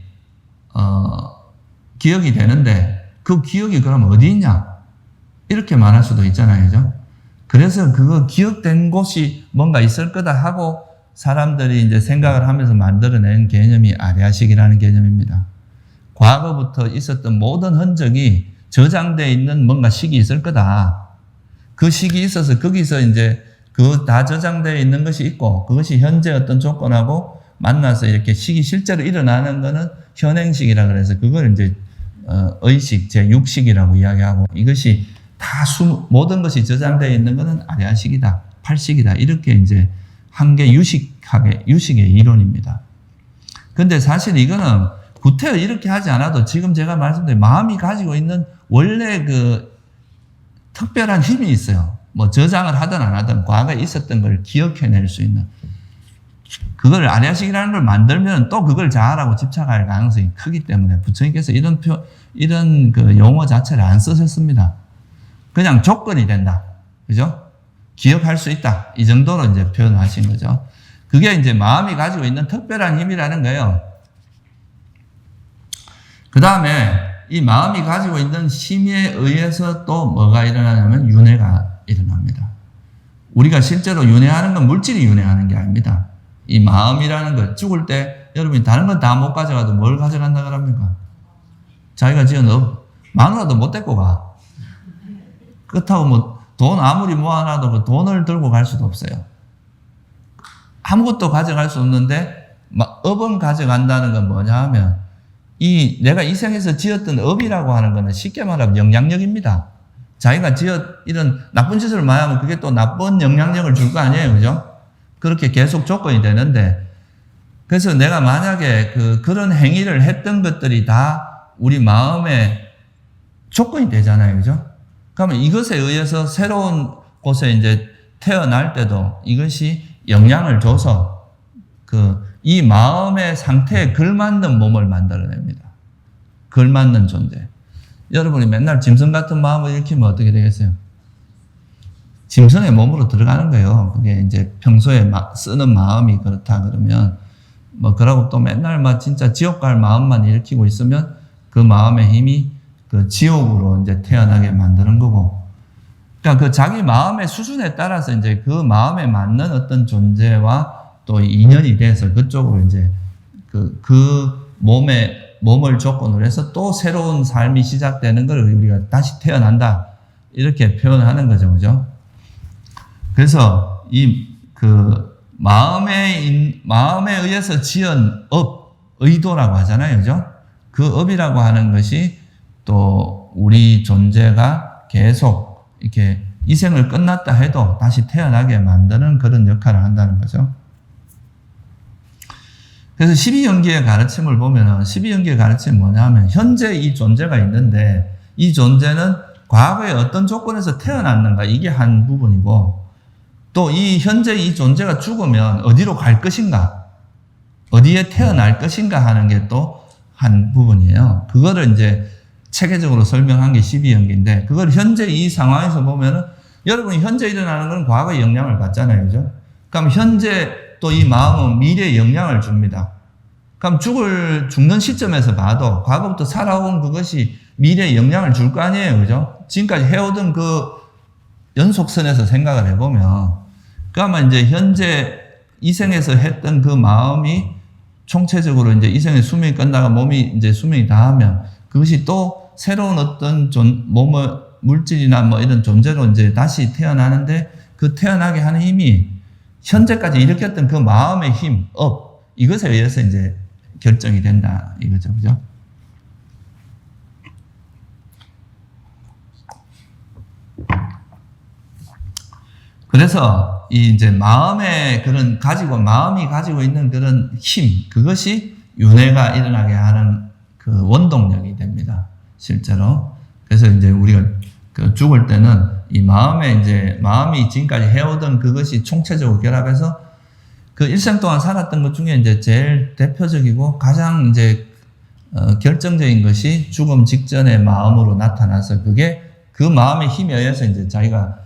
기억이 되는데 그 기억이 그럼 어디 있냐? 이렇게 말할 수도 있잖아요, 그죠? 그래서 그거 기억된 곳이 뭔가 있을 거다 하고 사람들이 이제 생각을 하면서 만들어낸 개념이 아리아식이라는 개념입니다. 과거부터 있었던 모든 흔적이 저장되어 있는 뭔가 식이 있을 거다. 그 식이 있어서 거기서 이제 그 다 저장되어 있는 것이 있고 그것이 현재 어떤 조건하고 만나서 이렇게 식이 실제로 일어나는 거는 현행식이라 그래서 그걸 이제 의식, 제6식이라고 이야기하고 이것이 다 모든 것이 저장되어 있는 거는 아리아식이다, 팔식이다, 이렇게 이제 한 개 유식의 이론입니다. 근데 사실 이거는 구태여 이렇게 하지 않아도 지금 제가 말씀드린 마음이 가지고 있는 원래 그 특별한 힘이 있어요. 뭐 저장을 하든 안 하든 과거에 있었던 걸 기억해낼 수 있는 그걸 아리아식이라는 걸 만들면 또 그걸 자아라고 집착할 가능성이 크기 때문에 부처님께서 이런 그 용어 자체를 안 쓰셨습니다. 그냥 조건이 된다, 그죠? 기억할 수 있다, 이 정도로 이제 표현하신 거죠. 그게 이제 마음이 가지고 있는 특별한 힘이라는 거예요. 그 다음에 이 마음이 가지고 있는 힘에 의해서 또 뭐가 일어나냐면 윤회가 일어납니다. 우리가 실제로 윤회하는 건 물질이 윤회하는 게 아닙니다. 이 마음이라는 것, 죽을 때 여러분이 다른 건 다 못 가져가도 뭘 가져간다 그럽니까? 자기가 지은 마누라도 못 데리고 가. 그렇다고 뭐 돈 아무리 모아놔도 그 돈을 들고 갈 수도 없어요. 아무것도 가져갈 수 없는데 업은 가져간다는 건 뭐냐 하면 내가 이 생에서 지었던 업이라고 하는 거는 쉽게 말하면 영향력입니다. 자기가 이런 나쁜 짓을 많이 하면 그게 또 나쁜 영향력을 줄 거 아니에요. 그죠? 그렇게 계속 조건이 되는데, 그래서 내가 만약에 그런 행위를 했던 것들이 다 우리 마음의 조건이 되잖아요. 그죠? 그러면 이것에 의해서 새로운 곳에 이제 태어날 때도 이것이 영향을 줘서 이 마음의 상태에 걸맞는 몸을 만들어냅니다. 걸맞는 존재. 여러분이 맨날 짐승 같은 마음을 일으키면 어떻게 되겠어요? 짐승의 몸으로 들어가는 거예요. 그게 이제 평소에 쓰는 마음이 그렇다 그러면, 그러고 또 맨날 진짜 지옥 갈 마음만 일으키고 있으면 그 마음의 힘이 그 지옥으로 이제 태어나게 만드는 거고. 그러니까 그 자기 마음의 수준에 따라서 이제 그 마음에 맞는 어떤 존재와 또 인연이 돼서 그쪽으로 이제 그 몸을 조건으로 해서 또 새로운 삶이 시작되는 걸 우리가 다시 태어난다. 이렇게 표현하는 거죠. 그죠? 그래서 마음에 의해서 지은 의도라고 하잖아요. 그죠? 그 업이라고 하는 것이 또 우리 존재가 계속 이렇게 이 생을 끝났다 해도 다시 태어나게 만드는 그런 역할을 한다는 거죠. 그래서 12연기의 가르침을 보면은 12연기의 가르침이 뭐냐면 현재 이 존재가 있는데 이 존재는 과거에 어떤 조건에서 태어났는가 이게 한 부분이고 또 이 현재 이 존재가 죽으면 어디로 갈 것인가 어디에 태어날 것인가 하는 게 또 한 부분이에요. 그거를 이제 체계적으로 설명한 게 12연기인데 그걸 현재 이 상황에서 보면은 여러분이 현재 일어나는 건 과거의 영향을 받잖아요. 그죠? 그럼 현재 또 이 마음은 미래에 영향을 줍니다. 그럼 죽는 시점에서 봐도 과거부터 살아온 그것이 미래에 영향을 줄 거 아니에요. 그죠? 지금까지 해오던 그 연속선에서 생각을 해보면 그러면 이제 현재 이 생에서 했던 그 마음이 총체적으로 이제 이 생의 수명이 끝나가 몸이 이제 수명이 다하면 그것이 또 새로운 어떤 물질이나 이런 존재로 이제 다시 태어나는데 그 태어나게 하는 힘이 현재까지 일으켰던 그 마음의 힘, 이것에 의해서 이제 결정이 된다. 이거죠. 그죠? 그래서 이제 마음이 가지고 있는 그런 힘, 그것이 윤회가 일어나게 하는 그 원동력이 됩니다. 실제로. 그래서 이제 우리가 죽을 때는 이 마음이 지금까지 해오던 그것이 총체적으로 결합해서 그 일생 동안 살았던 것 중에 이제 제일 대표적이고 가장 이제 결정적인 것이 죽음 직전의 마음으로 나타나서 그게 그 마음의 힘에 의해서 이제 자기가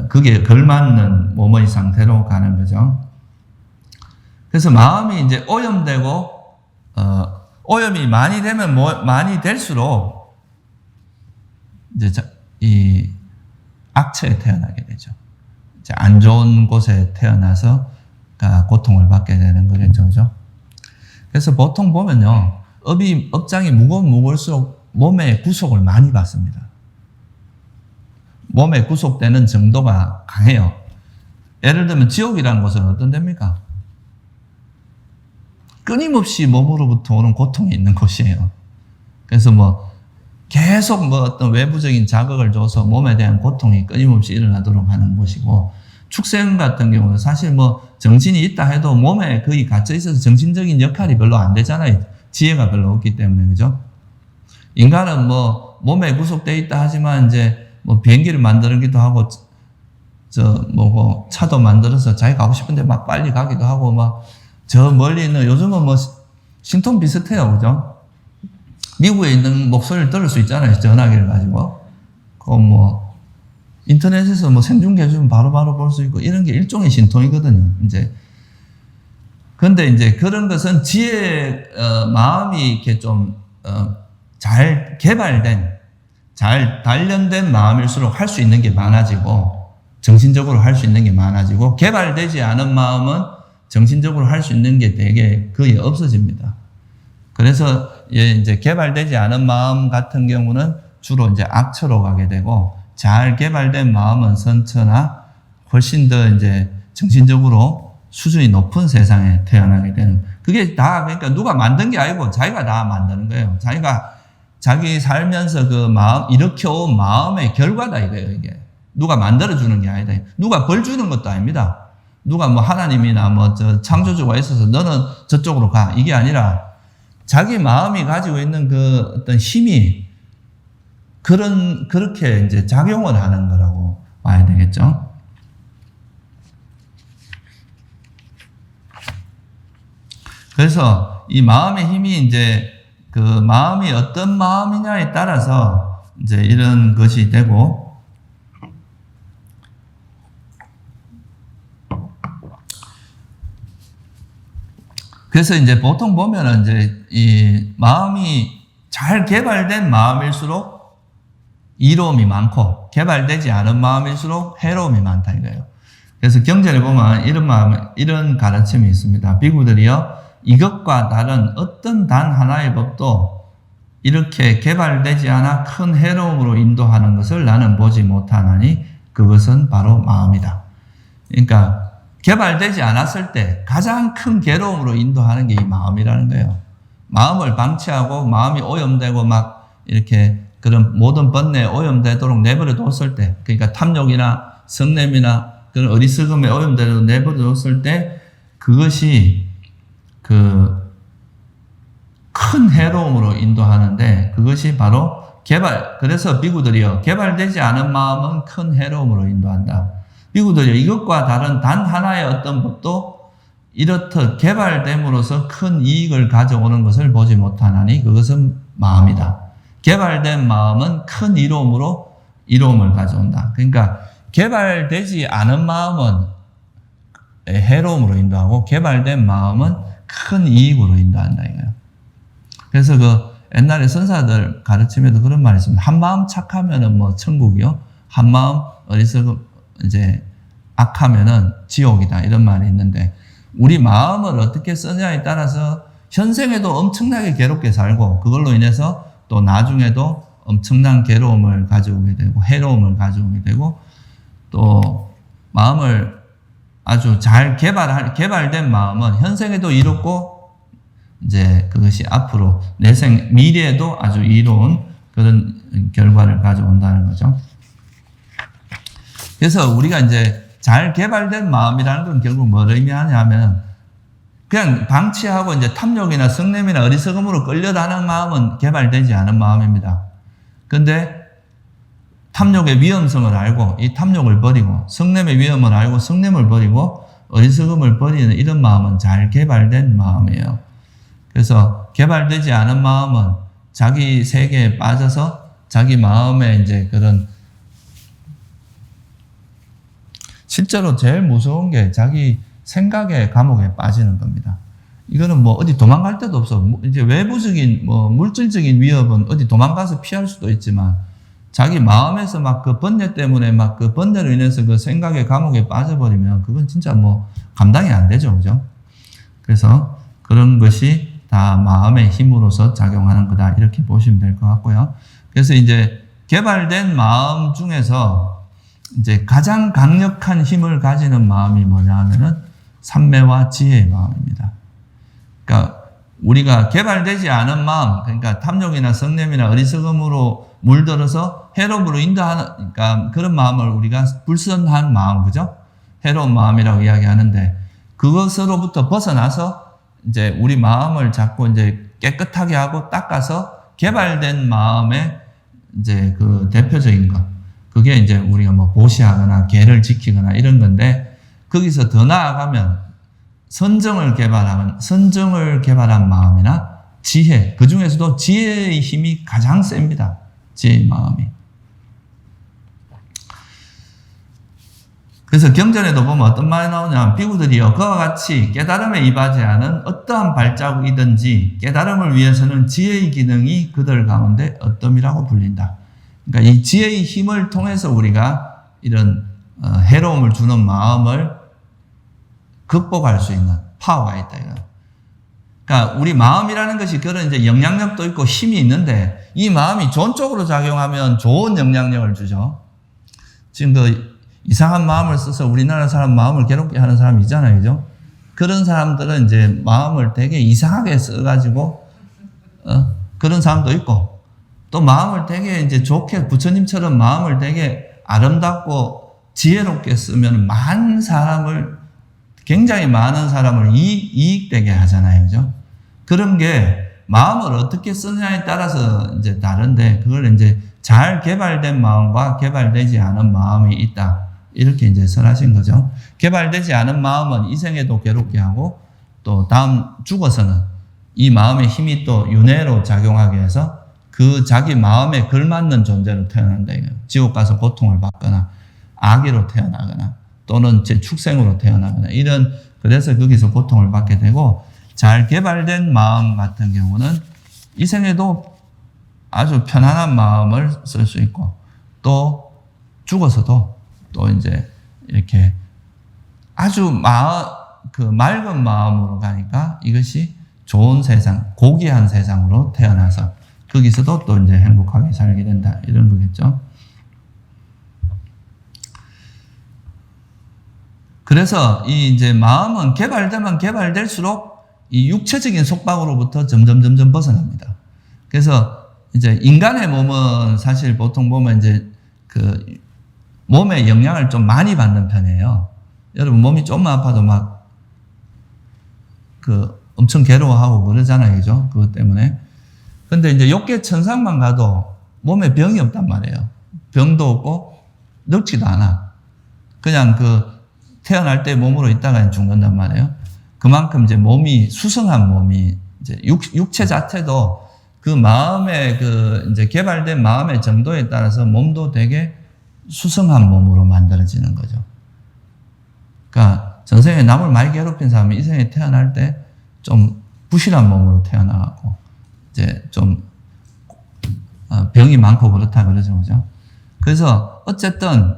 그게 걸맞는 몸의 상태로 가는 거죠. 그래서 마음이 이제 오염되고 오염이 많이 되면 많이 될수록 이제 이 악처에 태어나게 되죠. 이제 안 좋은 곳에 태어나서 고통을 받게 되는 거죠. 그래서 보통 보면요, 업장이 무거울수록 몸에 구속을 많이 받습니다. 몸에 구속되는 정도가 강해요. 예를 들면 지옥이라는 곳은 어떤 데입니까? 끊임없이 몸으로부터 오는 고통이 있는 곳이에요. 그래서 계속 어떤 외부적인 자극을 줘서 몸에 대한 고통이 끊임없이 일어나도록 하는 곳이고, 축생 같은 경우는 사실 정신이 있다 해도 몸에 거의 갇혀 있어서 정신적인 역할이 별로 안 되잖아요. 지혜가 별로 없기 때문에, 그죠? 인간은 몸에 구속되어 있다 하지만 이제 비행기를 만들기도 하고, 차도 만들어서 자기가 가고 싶은데 막 빨리 가기도 하고, 저 멀리 있는, 요즘은 신통 비슷해요. 그죠? 미국에 있는 목소리를 들을 수 있잖아요. 전화기를 가지고. 인터넷에서 생중계해주면 바로바로 볼 수 있고, 이런 게 일종의 신통이거든요. 근데 이제 그런 것은 마음이 이렇게 잘 개발된, 잘 단련된 마음일수록 할 수 있는 게 많아지고, 정신적으로 할 수 있는 게 많아지고, 개발되지 않은 마음은 정신적으로 할 수 있는 게 되게 거의 없어집니다. 그래서 이제 개발되지 않은 마음 같은 경우는 주로 이제 악처로 가게 되고, 잘 개발된 마음은 선처나 훨씬 더 이제 정신적으로 수준이 높은 세상에 태어나게 되는 그게 다 그러니까 누가 만든 게 아니고 자기가 다 만드는 거예요. 자기가 자기 살면서 그 마음 일으켜 온 마음의 결과다 이거예요. 이게 누가 만들어 주는 게 아니다. 누가 벌 주는 것도 아닙니다. 누가 뭐 하나님이나 뭐 저 창조주가 있어서 너는 저쪽으로 가 이게 아니라 자기 마음이 가지고 있는 그 어떤 힘이 그렇게 이제 작용을 하는 거라고 봐야 되겠죠. 그래서 이 마음의 힘이 이제 그 마음이 어떤 마음이냐에 따라서 이제 이런 것이 되고, 그래서 이제 보통 보면은 이제 이 마음이 잘 개발된 마음일수록 이로움이 많고 개발되지 않은 마음일수록 해로움이 많다 이거예요. 그래서 경전에 보면 이런 가르침이 있습니다. 비구들이요, 이것과 다른 어떤 단 하나의 법도 이렇게 개발되지 않아 큰 해로움으로 인도하는 것을 나는 보지 못하나니 그것은 바로 마음이다. 그러니까 개발되지 않았을 때 가장 큰 괴로움으로 인도하는 게 이 마음이라는 거예요. 마음을 방치하고 마음이 오염되고 막 이렇게 그런 모든 번뇌에 오염되도록 내버려 뒀을 때, 그러니까 탐욕이나 성냄이나 그런 어리석음에 오염되도록 내버려 뒀을 때 그것이 그 큰 해로움으로 인도하는데 그것이 바로 그래서 비구들이요, 개발되지 않은 마음은 큰 해로움으로 인도한다. 비구들이요, 이것과 다른 단 하나의 어떤 법도 이렇듯 개발됨으로써 큰 이익을 가져오는 것을 보지 못하나니 그것은 마음이다. 개발된 마음은 큰 이로움을 가져온다. 그러니까 개발되지 않은 마음은 해로움으로 인도하고 개발된 마음은 큰 이익으로 인도한다 이거예요. 그래서 그 옛날에 선사들 가르침에도 그런 말이 있습니다. 한 마음 착하면은 뭐 천국이요, 한 마음 어리석음 이제 악하면은 지옥이다 이런 말이 있는데, 우리 마음을 어떻게 쓰냐에 따라서 현생에도 엄청나게 괴롭게 살고 그걸로 인해서 또 나중에도 엄청난 괴로움을 가져오게 되고 해로움을 가져오게 되고, 또 마음을 아주 잘 개발된 마음은 현생에도 이롭고 이제 그것이 앞으로 미래에도 아주 이로운 그런 결과를 가져온다는 거죠. 그래서 우리가 이제 잘 개발된 마음이라는 건 결국 뭘 의미하냐 하면 그냥 방치하고 이제 탐욕이나 성냄이나 어리석음으로 끌려다니는 마음은 개발되지 않은 마음입니다. 근데 탐욕의 위험성을 알고 이 탐욕을 버리고 성냄의 위험을 알고 성냄을 버리고 어리석음을 버리는 이런 마음은 잘 개발된 마음이에요. 그래서 개발되지 않은 마음은 자기 세계에 빠져서 자기 마음에 이제 그런, 실제로 제일 무서운 게 자기 생각의 감옥에 빠지는 겁니다. 이거는 뭐 어디 도망갈 데도 없어. 이제 외부적인 뭐 물질적인 위협은 어디 도망가서 피할 수도 있지만 자기 마음에서 막 그 번뇌 때문에 막 그 번뇌로 인해서 그 생각의 감옥에 빠져버리면 그건 진짜 뭐 감당이 안 되죠. 그죠? 그래서 그런 것이 다 마음의 힘으로서 작용하는 거다. 이렇게 보시면 될 것 같고요. 그래서 이제 개발된 마음 중에서 이제 가장 강력한 힘을 가지는 마음이 뭐냐 하면은 삼매와 지혜의 마음입니다. 그러니까 우리가 개발되지 않은 마음, 그러니까 탐욕이나 성냄이나 어리석음으로 물들어서 해로움으로 인도하는, 그러니까 그런 마음을 우리가 불선한 마음, 그죠? 해로운 마음이라고 이야기하는데, 그것으로부터 벗어나서 이제 우리 마음을 자꾸 이제 깨끗하게 하고 닦아서 개발된 마음의 이제 그 대표적인 것, 그게 이제 우리가 뭐 보시하거나 계를 지키거나 이런 건데, 거기서 더 나아가면 선정을 개발한 마음이나 지혜, 그 중에서도 지혜의 힘이 가장 셉니다. 지혜의 마음이. 그래서 경전에도 보면 어떤 말이 나오냐면, 비구들이여 그와 같이 깨달음에 이바지 않은 어떠한 발자국이든지 깨달음을 위해서는 지혜의 기능이 그들 가운데 어떠미라고 불린다. 그러니까 이 지혜의 힘을 통해서 우리가 이런 해로움을 주는 마음을 극복할 수 있는 파워가 있다 이거. 그러니까 우리 마음이라는 것이 그런 이제 영향력도 있고 힘이 있는데, 이 마음이 좋은 쪽으로 작용하면 좋은 영향력을 주죠. 지금 그 이상한 마음을 써서 우리나라 사람 마음을 괴롭게 하는 사람이 있잖아요, 그죠? 그런 사람들은 이제 마음을 되게 이상하게 써가지고, 그런 사람도 있고, 또 마음을 되게 이제 좋게, 부처님처럼 마음을 되게 아름답고 지혜롭게 쓰면 굉장히 많은 사람을 이익되게 하잖아요. 그죠? 그런 게 마음을 어떻게 쓰냐에 따라서 이제 다른데, 그걸 이제 잘 개발된 마음과 개발되지 않은 마음이 있다. 이렇게 이제 설하신 거죠. 개발되지 않은 마음은 이 생에도 괴롭게 하고, 또 다음 죽어서는 이 마음의 힘이 또 윤회로 작용하게 해서 그 자기 마음에 걸맞는 존재로 태어난다. 지옥 가서 고통을 받거나, 아기로 태어나거나, 또는 제 축생으로 태어나거나, 그래서 거기서 고통을 받게 되고, 잘 개발된 마음 같은 경우는 이 생에도 아주 편안한 마음을 쓸 수 있고, 또 죽어서도 또 이제 이렇게 아주 맑은 마음으로 가니까 이것이 좋은 세상, 고귀한 세상으로 태어나서 거기서도 또 이제 행복하게 살게 된다. 이런 거겠죠. 그래서 이 이제 마음은 개발되면 개발될수록 이 육체적인 속박으로부터 점점 벗어납니다. 그래서 이제 인간의 몸은 사실 보통 보면 이제 그 몸에 영향을 좀 많이 받는 편이에요. 여러분 몸이 좀만 아파도 막 엄청 괴로워하고 그러잖아요. 그죠? 그것 때문에. 근데 이제 욕계천상만 가도 몸에 병이 없단 말이에요. 병도 없고 늙지도 않아. 그냥 태어날 때 몸으로 있다가 죽는단 말이에요. 그만큼 이제 몸이 수성한 몸이 이제 육체 자체도 그 마음의 이제 개발된 마음의 정도에 따라서 몸도 되게 수성한 몸으로 만들어지는 거죠. 그러니까 전생에 남을 많이 괴롭힌 사람이 이 생에 태어날 때 좀 부실한 몸으로 태어나고 이제 좀 병이 많고 그렇다 그러죠, 그죠? 그래서 어쨌든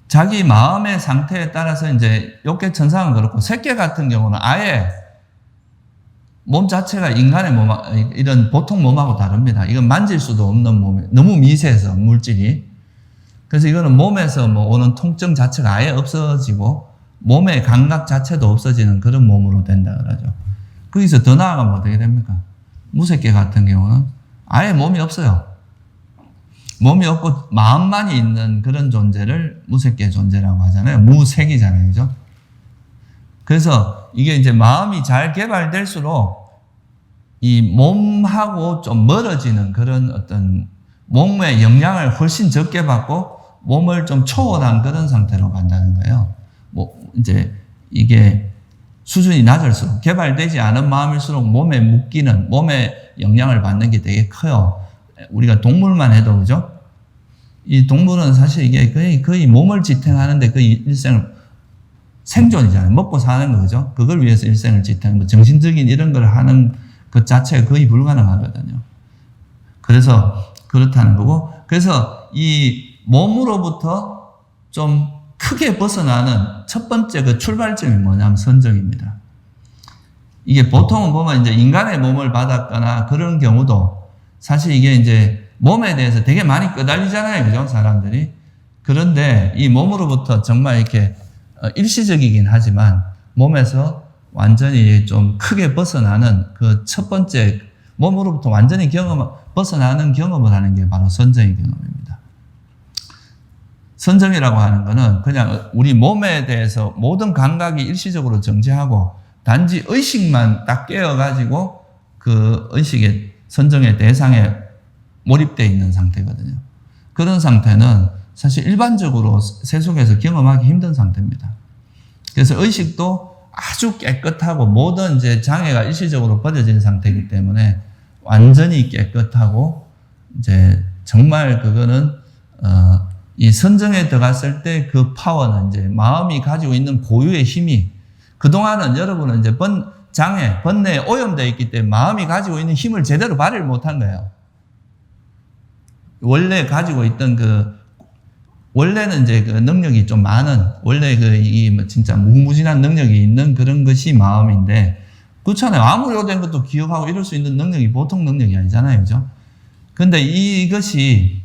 자기 마음의 상태에 따라서 이제 욕계천상은 그렇고, 새끼 같은 경우는 아예 몸 자체가 인간의 이런 보통 몸하고 다릅니다. 이건 만질 수도 없는 몸이 너무 미세해서 물질이. 그래서 이거는 몸에서 오는 통증 자체가 아예 없어지고 몸의 감각 자체도 없어지는 그런 몸으로 된다 그러죠. 거기서 더 나아가면 어떻게 됩니까? 무새끼 같은 경우는 아예 몸이 없어요. 몸이 없고 마음만이 있는 그런 존재를 무새끼의 존재라고 하잖아요. 무색이잖아요. 그죠? 그래서 이게 이제 마음이 잘 개발될수록 이 몸하고 좀 멀어지는 그런 어떤 몸의 영향을 훨씬 적게 받고 몸을 좀 초월한 그런 상태로 간다는 거예요. 이제 이게 수준이 낮을수록, 개발되지 않은 마음일수록 몸에 묶이는, 몸에 영향을 받는 게 되게 커요. 우리가 동물만 해도, 그죠? 이 동물은 사실 이게 거의 몸을 지탱하는데 거의 일생을, 생존이잖아요. 먹고 사는 거죠. 그걸 위해서 일생을 지탱하는, 정신적인 이런 걸 하는 것 자체가 거의 불가능하거든요. 그래서 그렇다는 거고, 그래서 이 몸으로부터 좀 크게 벗어나는 첫 번째 출발점이 뭐냐면 선정입니다. 이게 보통은 보면 이제 인간의 몸을 받았거나 그런 경우도 사실 이게 이제 몸에 대해서 되게 많이 끄달리잖아요. 그죠? 사람들이. 그런데 이 몸으로부터 정말 이렇게 일시적이긴 하지만 몸에서 완전히 좀 크게 벗어나는 그 첫 번째, 몸으로부터 완전히 벗어나는 경험을 하는 게 바로 선정의 경험입니다. 선정이라고 하는 거는 그냥 우리 몸에 대해서 모든 감각이 일시적으로 정지하고 단지 의식만 딱 깨어가지고 그 의식의 선정의 대상에 몰입되어 있는 상태거든요. 그런 상태는 사실 일반적으로 세속에서 경험하기 힘든 상태입니다. 그래서 의식도 아주 깨끗하고 모든 이제 장애가 일시적으로 버려진 상태이기 때문에 완전히 깨끗하고 이제 정말 그거는 이 선정에 들어갔을 때 그 파워는 이제 마음이 가지고 있는 고유의 힘이, 그동안은 여러분은 이제 번뇌에 오염되어 있기 때문에 마음이 가지고 있는 힘을 제대로 발휘를 못한 거예요. 원래 가지고 있던 원래는 이제 그 능력이 좀 많은, 원래 진짜 무궁무진한 능력이 있는 그런 것이 마음인데, 그렇잖아요. 아무리 오래된 것도 기억하고 이럴 수 있는 능력이 보통 능력이 아니잖아요. 그죠? 근데 이것이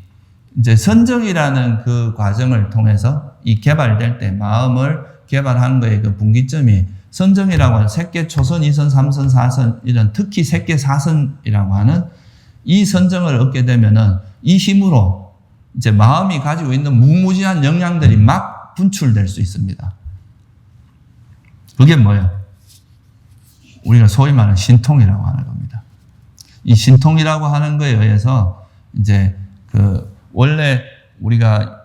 이제 선정이라는 그 과정을 통해서 이 개발될 때 마음을 개발한 거의 그 분기점이 선정이라고 하는 색계 초선, 2선, 3선, 4선 이런 특히 색계 4선이라고 하는 이 선정을 얻게 되면은 이 힘으로 이제 마음이 가지고 있는 무궁무진한 영향들이 막 분출될 수 있습니다. 그게 뭐예요? 우리가 소위 말하는 신통이라고 하는 겁니다. 이 신통이라고 하는 거에 의해서 이제 원래 우리가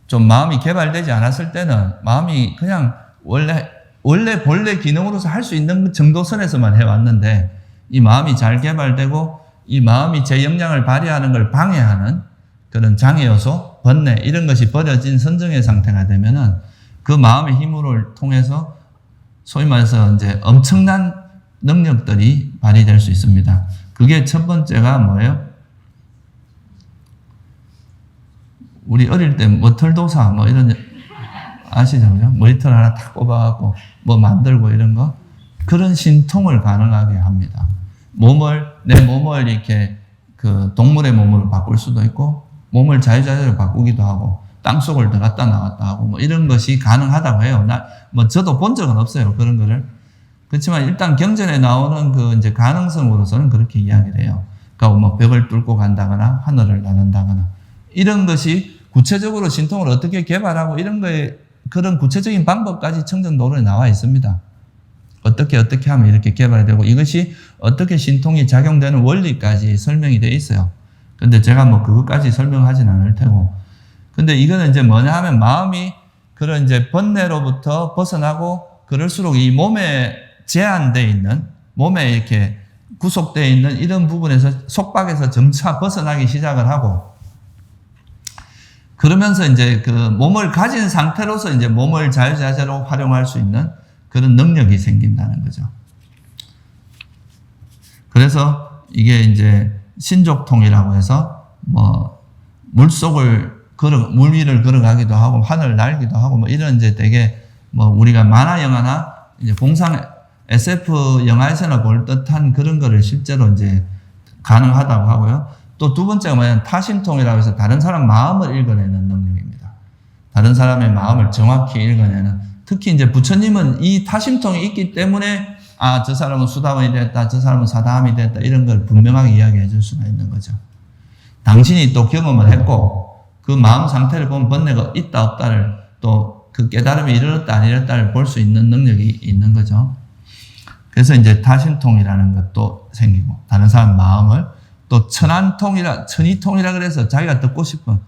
좀 마음이 개발되지 않았을 때는 마음이 그냥 원래 본래 기능으로서 할 수 있는 정도 선에서만 해왔는데 이 마음이 잘 개발되고 이 마음이 제 역량을 발휘하는 걸 방해하는 그런 장애 요소, 번뇌 이런 것이 버려진 선정의 상태가 되면은 그 마음의 힘을 통해서 소위 말해서 이제 엄청난 능력들이 발휘될 수 있습니다. 그게 첫 번째가 뭐예요? 우리 어릴 때 머털도사 뭐 이런 아시죠? 그죠? 머리털 하나 탁 꼽아갖고 뭐 만들고 이런 거 그런 신통을 가능하게 합니다. 내 몸을 이렇게 동물의 몸으로 바꿀 수도 있고 몸을 자유자재로 바꾸기도 하고 땅속을 들어갔다 나왔다 하고 뭐 이런 것이 가능하다고 해요. 저도 본 적은 없어요. 그런 거를. 그렇지만 일단 경전에 나오는 이제 가능성으로서는 그렇게 이야기를 해요. 그러니까 뭐 벽을 뚫고 간다거나 하늘을 나는다거나 이런 것이 구체적으로 신통을 어떻게 개발하고 이런 거에 그런 구체적인 방법까지 청정도론에 나와 있습니다. 어떻게 하면 이렇게 개발이 되고 이것이 어떻게 신통이 작용되는 원리까지 설명이 되어 있어요. 근데 제가 뭐 그것까지 설명하진 않을 테고. 근데 이거는 이제 뭐냐 하면 마음이 그런 이제 번뇌로부터 벗어나고 그럴수록 이 몸에 제한되어 있는, 몸에 이렇게 구속되어 있는 이런 부분에서 속박에서 점차 벗어나기 시작을 하고 그러면서 이제 몸을 가진 상태로서 이제 몸을 자유자재로 활용할 수 있는 그런 능력이 생긴다는 거죠. 그래서 이게 이제 신족통이라고 해서 물 위를 걸어가기도 하고 하늘을 날기도 하고 이런 이제 되게 우리가 만화 영화나 이제 공상 SF 영화에서나 볼 듯한 그런 거를 실제로 이제 가능하다고 하고요. 또 두 번째가 뭐냐면 타심통이라고 해서 다른 사람 마음을 읽어내는 능력입니다. 다른 사람의 마음을 정확히 읽어내는. 특히 이제 부처님은 이 타심통이 있기 때문에 저 사람은 수다원이 됐다, 저 사람은 사다함이 됐다 이런 걸 분명하게 이야기해 줄 수가 있는 거죠. 당신이 또 경험을 했고 그 마음 상태를 보면 번뇌가 있다 없다를 또 그 깨달음이 이르렀다 안 이르렀다를 볼 수 있는 능력이 있는 거죠. 그래서 이제 타심통이라는 것도 생기고 다른 사람 마음을 또 천이통이라 그래서 자기가 듣고 싶은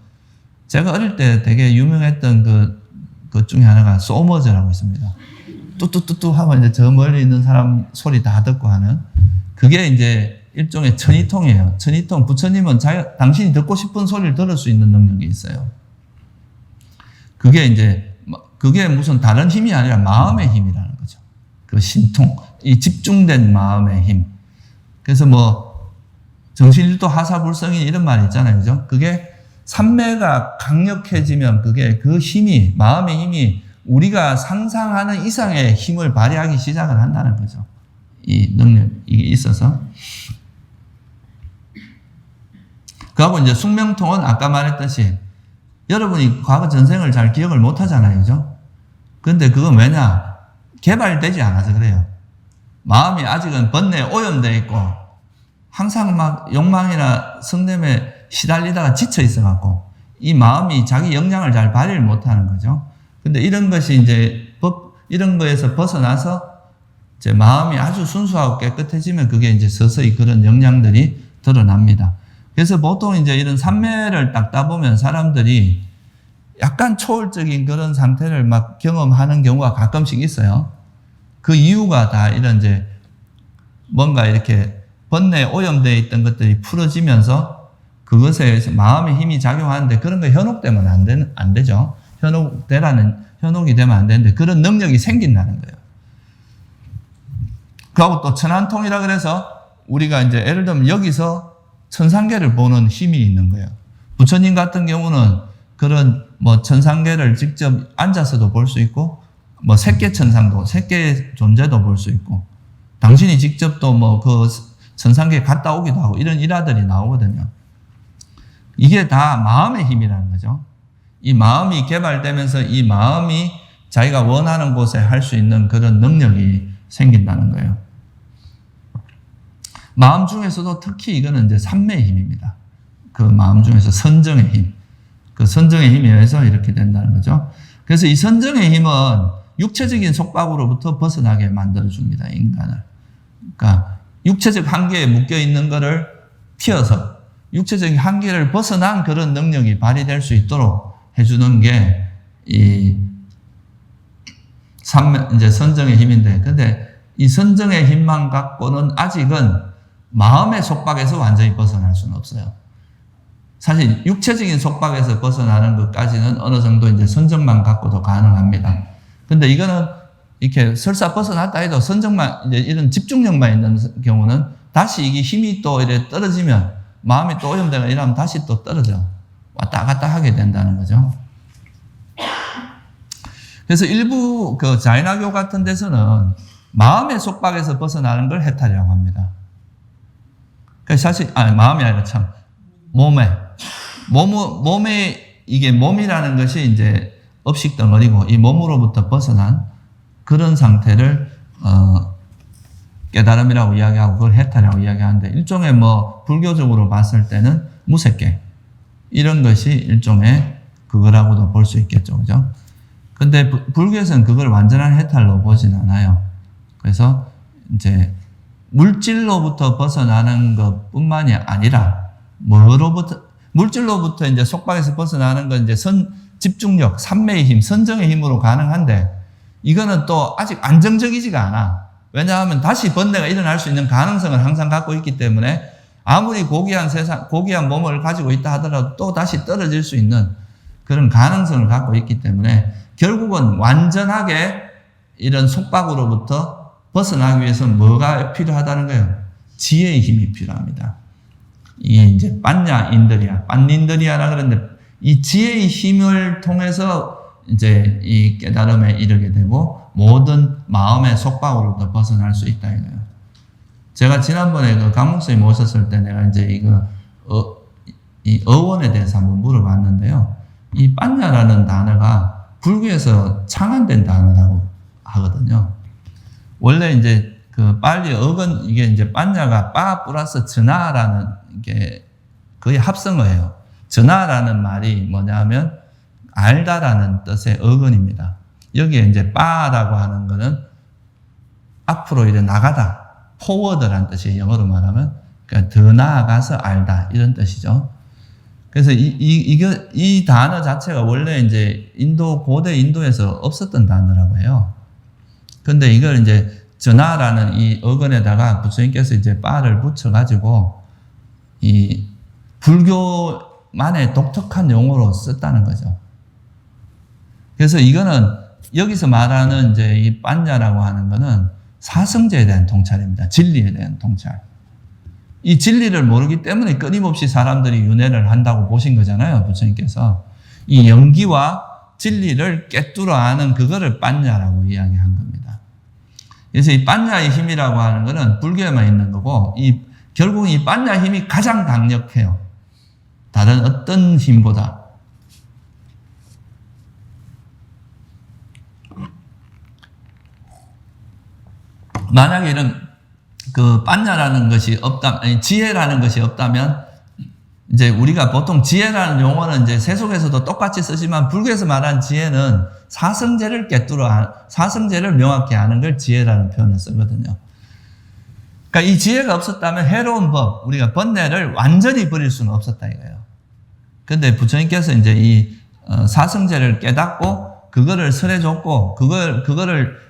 제가 어릴 때 되게 유명했던 그 중에 하나가 소머즈라고 있습니다. 뚜뚜뚜뚜 하면 이제 저 멀리 있는 사람 소리 다 듣고 하는 그게 이제 일종의 천이통이에요. 천이통. 부처님은 당신이 듣고 싶은 소리를 들을 수 있는 능력이 있어요. 그게 무슨 다른 힘이 아니라 마음의 힘이라는 거죠. 그 신통. 이 집중된 마음의 힘. 그래서 정신일도 하사불성인 이런 말이 있잖아요. 그죠? 그게 삼매가 강력해지면 그 힘이, 마음의 힘이 우리가 상상하는 이상의 힘을 발휘하기 시작을 한다는 거죠. 이 능력이 있어서. 그하고 이제 숙명통은 아까 말했듯이 여러분이 과거 전생을 잘 기억을 못 하잖아요. 그죠? 근데 그건 왜냐? 개발되지 않아서 그래요. 마음이 아직은 번뇌에 오염되어 있고 항상 막 욕망이나 성냄에 시달리다가 지쳐 있어갖고 이 마음이 자기 역량을 잘 발휘를 못하는 거죠. 근데 이런 것이 이제 이런 거에서 벗어나서 이제 마음이 아주 순수하고 깨끗해지면 그게 이제 서서히 그런 역량들이 드러납니다. 그래서 보통 이제 이런 삼매를 딱 따보면 사람들이 약간 초월적인 그런 상태를 막 경험하는 경우가 가끔씩 있어요. 그 이유가 다 이런 이제 뭔가 이렇게 번뇌에 오염되어 있던 것들이 풀어지면서 그것에 마음의 힘이 작용하는데 그런 거 현혹되면 안 되죠. 현혹이 되면 안 되는데 그런 능력이 생긴다는 거예요. 그리고 또 천안통이라 그래서 우리가 이제 예를 들면 여기서 천상계를 보는 힘이 있는 거예요. 부처님 같은 경우는 그런 천상계를 직접 앉아서도 볼 수 있고 색계천상도, 색계의 존재도 볼 수 있고 당신이 직접 또 그 천상계에 갔다 오기도 하고 이런 일화들이 나오거든요. 이게 다 마음의 힘이라는 거죠. 이 마음이 개발되면서 이 마음이 자기가 원하는 곳에 할 수 있는 그런 능력이 생긴다는 거예요. 마음 중에서도 특히 이거는 이제 삼매의 힘입니다. 그 마음 중에서 선정의 힘. 그 선정의 힘에 의해서 이렇게 된다는 거죠. 그래서 이 선정의 힘은 육체적인 속박으로부터 벗어나게 만들어줍니다, 인간을. 그러니까 육체적 한계에 묶여 있는 것을 튀어서 육체적인 한계를 벗어난 그런 능력이 발휘될 수 있도록 해주는 게 이제 선정의 힘인데, 근데 이 선정의 힘만 갖고는 아직은 마음의 속박에서 완전히 벗어날 수는 없어요. 사실 육체적인 속박에서 벗어나는 것까지는 어느 정도 이제 선정만 갖고도 가능합니다. 근데 이거는 이렇게 설사 벗어났다 해도 선정만, 이제 이런 집중력만 있는 경우는 다시 이게 힘이 또 이래 떨어지면 마음이 또 오염되거나 이러면 다시 또 떨어져. 왔다 갔다 하게 된다는 거죠. 그래서 일부 그 자이나교 같은 데서는 마음의 속박에서 벗어나는 걸 해탈이라고 합니다. 그러니까 사실, 마음이 아니라 참, 몸에, 이게 몸이라는 것이 이제 업식 덩어리고 이 몸으로부터 벗어난 그런 상태를, 깨달음이라고 이야기하고 그걸 해탈이라고 이야기하는데, 일종의 뭐, 불교적으로 봤을 때는 무색계. 이런 것이 일종의 그거라고도 볼 수 있겠죠. 그죠? 근데 불교에서는 그걸 완전한 해탈로 보진 않아요. 그래서 이제 물질로부터 벗어나는 것 뿐만이 아니라, 물질로부터 이제 속박에서 벗어나는 건 이제 집중력, 삼매의 힘, 선정의 힘으로 가능한데, 이거는 또 아직 안정적이지가 않아. 왜냐하면 다시 번뇌가 일어날 수 있는 가능성을 항상 갖고 있기 때문에, 아무리 고귀한 몸을 가지고 있다 하더라도 또 다시 떨어질 수 있는 그런 가능성을 갖고 있기 때문에, 결국은 완전하게 이런 속박으로부터 벗어나기 위해서는 뭐가 필요하다는 거예요? 지혜의 힘이 필요합니다. 이게 이제 빤닌드리아라 그러는데, 이 지혜의 힘을 통해서 이제 이 깨달음에 이르게 되고, 모든 마음의 속박으로부터 벗어날 수 있다 이거예요. 제가 지난번에 그 강목스님 오셨을 때 내가 이제 이 어원에 대해서 한번 물어봤는데요. 이 빤냐라는 단어가 불교에서 창안된 단어라고 하거든요. 원래 이제 그 빨리 어근, 이게 이제 빤냐가 빠 플러스 전하라는 게 거의 합성어예요. 전하라는 말이 뭐냐면 알다라는 뜻의 어근입니다. 여기에 이제 빠라고 하는 거는 앞으로 이제 나가다, 포워드라는 뜻이에요. 영어로 말하면. 그러니까 더 나아가서 알다, 이런 뜻이죠. 그래서 이 단어 자체가 원래 이제 고대 인도에서 없었던 단어라고 해요. 근데 이걸 이제 전하라는 이 어근에다가 부처님께서 이제 빠를 붙여가지고 이 불교만의 독특한 용어로 썼다는 거죠. 그래서 이거는 여기서 말하는 이제 이 빤냐라고 하는 거는 사성제에 대한 통찰입니다. 진리에 대한 통찰. 이 진리를 모르기 때문에 끊임없이 사람들이 윤회를 한다고 보신 거잖아요, 부처님께서. 이 영기와 진리를 깨뚫어 아는 그거를 빤냐라고 이야기한 겁니다. 그래서 이 빤냐의 힘이라고 하는 거는 불교에만 있는 거고, 결국 이 빤냐 힘이 가장 강력해요. 다른 어떤 힘보다. 만약에 이런 그 빤냐라는 것이 지혜라는 것이 없다면, 이제 우리가 보통 지혜라는 용어는 이제 세속에서도 똑같이 쓰지만, 불교에서 말하는 지혜는 사성제를 사성제를 명확히 아는 걸 지혜라는 표현을 쓰거든요. 그러니까 이 지혜가 없었다면 해로운 법, 우리가 번뇌를 완전히 버릴 수는 없었다 이거예요. 근데 부처님께서 이제 이 사성제를 깨닫고 그거를 설해줬고, 그거를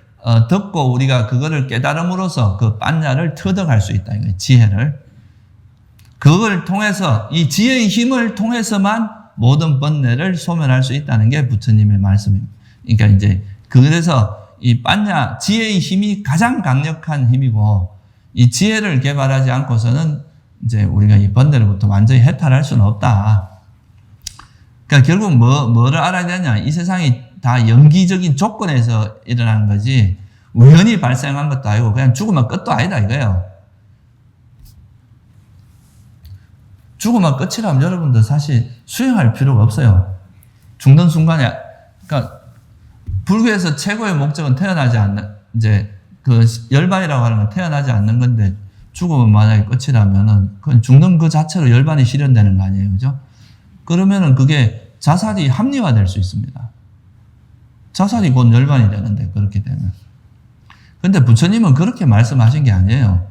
듣고 우리가 그거를 깨달음으로써 그 빤냐를 터득할 수 있다 이거예요. 지혜를. 그걸 통해서, 이 지혜의 힘을 통해서만 모든 번뇌를 소멸할 수 있다는 게 부처님의 말씀입니다. 그러니까 이제 그래서 이 빤냐, 지혜의 힘이 가장 강력한 힘이고, 이 지혜를 개발하지 않고서는 이제 우리가 이 번뇌로부터 완전히 해탈할 수는 없다. 그러니까 결국 뭐를 알아야 되냐? 이 세상이 다 연기적인 조건에서 일어나는 거지, 우연히 발생한 것도 아니고, 그냥 죽으면 끝도 아니다 이거예요. 죽으면 끝이라면 여러분들 사실 수행할 필요가 없어요. 죽는 순간에, 그러니까 불교에서 최고의 목적은 태어나지 않는, 이제 그 열반이라고 하는 건 태어나지 않는 건데, 죽으면 만약에 끝이라면은, 그건 죽는 그 자체로 열반이 실현되는 거 아니에요. 그죠? 그러면은 그게 자살이 합리화될 수 있습니다. 자살이 곧 열반이 되는데, 그렇게 되면. 근데 부처님은 그렇게 말씀하신 게 아니에요.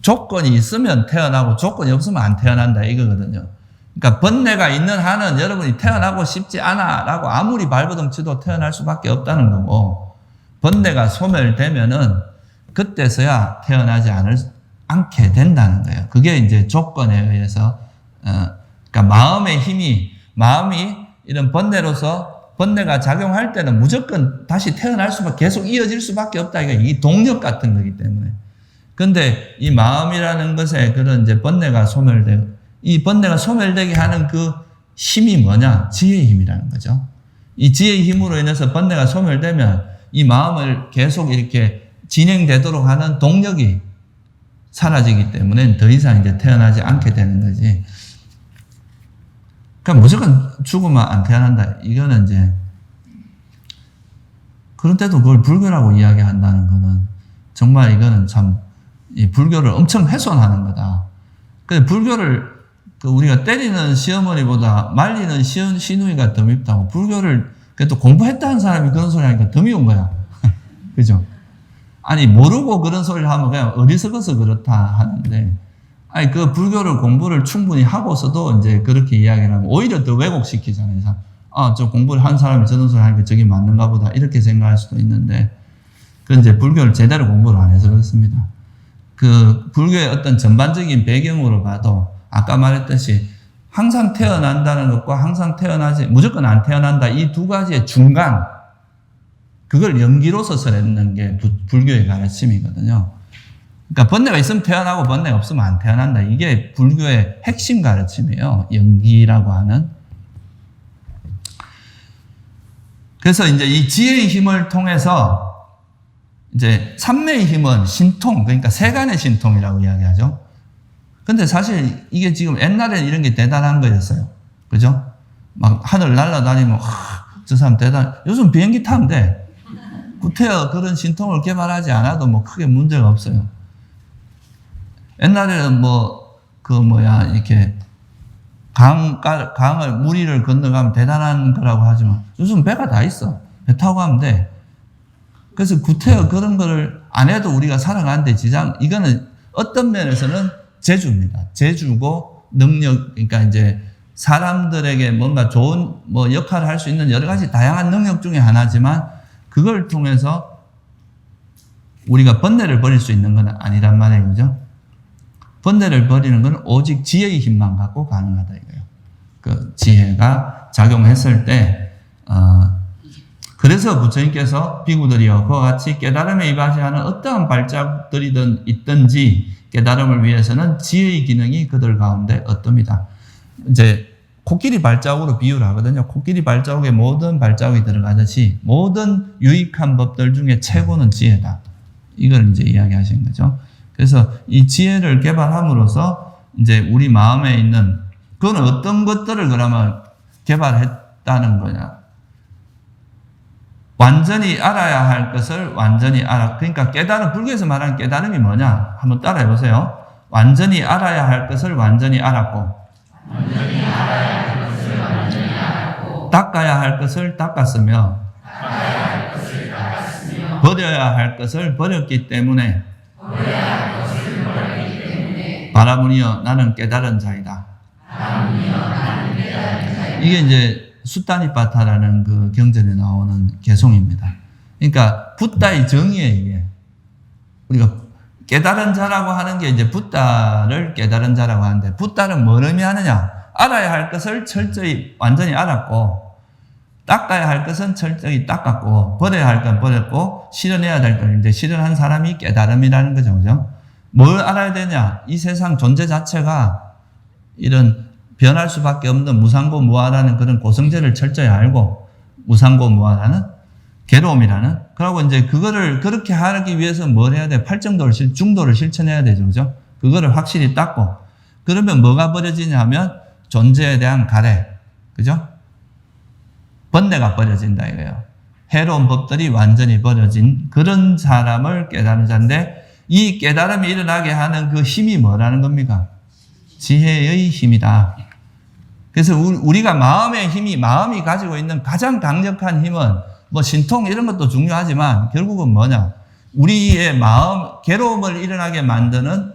조건이 있으면 태어나고 조건이 없으면 안 태어난다 이거거든요. 그러니까 번뇌가 있는 한은 여러분이 태어나고 싶지 않아 라고 아무리 발버둥 치도 태어날 수밖에 없다는 거고, 번뇌가 소멸되면은 그때서야 태어나지 않게 된다는 거예요. 그게 이제 조건에 의해서, 그러니까 마음이 이런 번뇌가 작용할 때는 무조건 다시 태어날 수밖에, 계속 이어질 수밖에 없다. 이 동력 같은 거기 때문에. 근데 이 마음이라는 것에 그런 이제 번뇌가 소멸되고, 이 번뇌가 소멸되게 하는 그 힘이 뭐냐? 지혜의 힘이라는 거죠. 이 지혜의 힘으로 인해서 번뇌가 소멸되면 이 마음을 계속 이렇게 진행되도록 하는 동력이 사라지기 때문에 더 이상 이제 태어나지 않게 되는 거지. 그러니까 무조건 죽으면 안 태어난다. 이거는 이제, 그런데도 그걸 불교라고 이야기한다는 거는 정말 이거는 참, 이 불교를 엄청 훼손하는 거다. 근데 불교를 우리가 때리는 시어머니보다 말리는 시누이가 더 밉다고, 불교를 그래도 공부했다는 사람이 그런 소리 하니까 더 미운 거야. 그죠? 아니, 모르고 그런 소리를 하면 그냥 어리석어서 그렇다 하는데, 아니, 그 불교를 공부를 충분히 하고서도 이제 그렇게 이야기를 하면 오히려 더 왜곡시키잖아요. 저 공부를 한 사람이 저런 소리 하니까 저게 맞는가 보다. 이렇게 생각할 수도 있는데, 그건 이제 불교를 제대로 공부를 안 해서 그렇습니다. 그 불교의 어떤 전반적인 배경으로 봐도 아까 말했듯이 항상 태어난다는 것과 항상 무조건 안 태어난다, 이 두 가지의 중간, 그걸 연기로서 설했는 게 불교의 가르침이거든요. 그러니까 번뇌가 있으면 태어나고 번뇌가 없으면 안 태어난다. 이게 불교의 핵심 가르침이에요. 연기라고 하는. 그래서 이제 이 지혜의 힘을 통해서 이제 삼매의 힘은 신통, 그러니까 세간의 신통이라고 이야기하죠. 근데 사실 이게 지금 옛날에는 이런 게 대단한 거였어요. 그죠? 막 하늘 날아다니면, 저 사람 요즘 비행기 타면 돼. 구태여 그런 신통을 개발하지 않아도 뭐 크게 문제가 없어요. 옛날에는 이렇게 강을, 무리를 건너가면 대단한 거라고 하지만 요즘 배가 다 있어. 배 타고 가면 돼. 그래서 구태여 그런 거를 안 해도 우리가 살아가는데 이거는 어떤 면에서는 재주입니다. 재주고 능력, 그러니까 이제 사람들에게 뭔가 좋은 역할을 할 수 있는 여러 가지 다양한 능력 중에 하나지만, 그걸 통해서 우리가 번뇌를 버릴 수 있는 건 아니란 말이에요. 그죠? 번뇌를 버리는 건 오직 지혜의 힘만 갖고 가능하다 이거예요. 그 지혜가 작용했을 때, 그래서 부처님께서 비구들이여 그와 같이 깨달음에 이바지하는 어떠한 발자국들이든 있든지 깨달음을 위해서는 지혜의 기능이 그들 가운데 어떻습니다. 이제 코끼리 발자국으로 비유를 하거든요. 코끼리 발자국에 모든 발자국이 들어가듯이 모든 유익한 법들 중에 최고는 지혜다. 이걸 이제 이야기하신 거죠. 그래서 이 지혜를 개발함으로써 이제 우리 마음에 있는, 그건 어떤 것들을 그러면 개발했다는 거냐. 완전히 알아야 할 것을 완전히 그러니까 깨달음, 불교에서 말하는 깨달음이 뭐냐? 한번 따라해 보세요. 완전히 알아야 할 것을 완전히 알았고, 닦아야 할 것을 닦았으며, 버려야 할 것을 버렸기 때문에, 바라무니여 나는 깨달은 자이다. 이게 이제 수타니파타라는 그 경전에 나오는 개송입니다. 그러니까 붓다의 정의에 의해 우리가 깨달은 자라고 하는 게 이제 붓다를 깨달은 자라고 하는데, 붓다는 뭘 의미하느냐? 알아야 할 것을 철저히 완전히 알았고, 닦아야 할 것은 철저히 닦았고, 버려야 할 건 버렸고, 실현해야 될 건 이제 실현한 사람이 깨달음이라는 거죠. 그죠? 뭘 알아야 되냐? 이 세상 존재 자체가 이런 변할 수밖에 없는 무상고 무아라는 그런 고성제를 철저히 알고, 무상고 무아라는 괴로움이라는, 그러고 이제 그거를 그렇게 하기 위해서 뭘 해야 돼? 중도를 실천해야 되죠. 그죠? 그거를 확실히 닦고, 그러면 뭐가 버려지냐 하면 존재에 대한 가래. 그죠? 번뇌가 버려진다 이거예요. 해로운 법들이 완전히 버려진 그런 사람을 깨달은 자인데, 이 깨달음이 일어나게 하는 그 힘이 뭐라는 겁니까? 지혜의 힘이다. 그래서 우리가 마음의 힘이, 마음이 가지고 있는 가장 강력한 힘은 뭐 신통 이런 것도 중요하지만 결국은 뭐냐? 우리의 마음, 괴로움을 일어나게 만드는,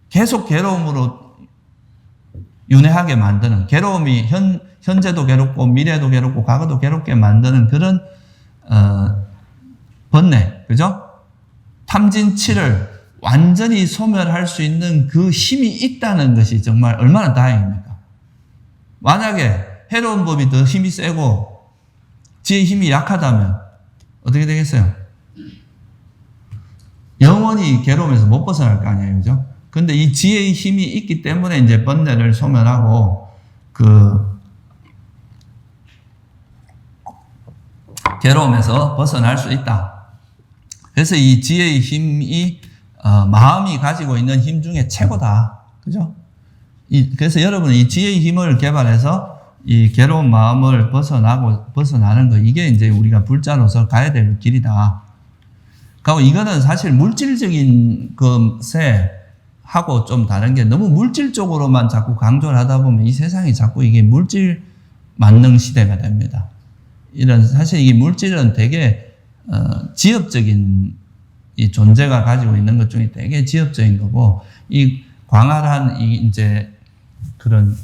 계속 괴로움으로 윤회하게 만드는, 괴로움이 현재도 괴롭고 미래도 괴롭고 과거도 괴롭게 만드는 그런 번뇌, 그죠? 탐진치를 완전히 소멸할 수 있는 그 힘이 있다는 것이 정말 얼마나 다행입니까? 만약에 해로운 법이 더 힘이 세고 지혜의 힘이 약하다면 어떻게 되겠어요? 영원히 괴로움에서 못 벗어날 거 아니에요, 그죠? 근데 이 지혜의 힘이 있기 때문에 이제 번뇌를 소멸하고 괴로움에서 벗어날 수 있다. 그래서 이 지혜의 힘이 마음이 가지고 있는 힘 중에 최고다. 그죠? 그래서 여러분 이 지혜의 힘을 개발해서 이 괴로운 마음을 벗어나는 거, 이게 이제 우리가 불자로서 가야 될 길이다. 그리고 이거는 사실 물질적인 것에 하고 좀 다른 게, 너무 물질적으로만 자꾸 강조를 하다 보면 이 세상이 자꾸 이게 물질 만능 시대가 됩니다. 사실 이게 물질은 되게 지엽적인 이 존재가 가지고 있는 것 중에 되게 지엽적인 거고, 이 광활한 이제 그런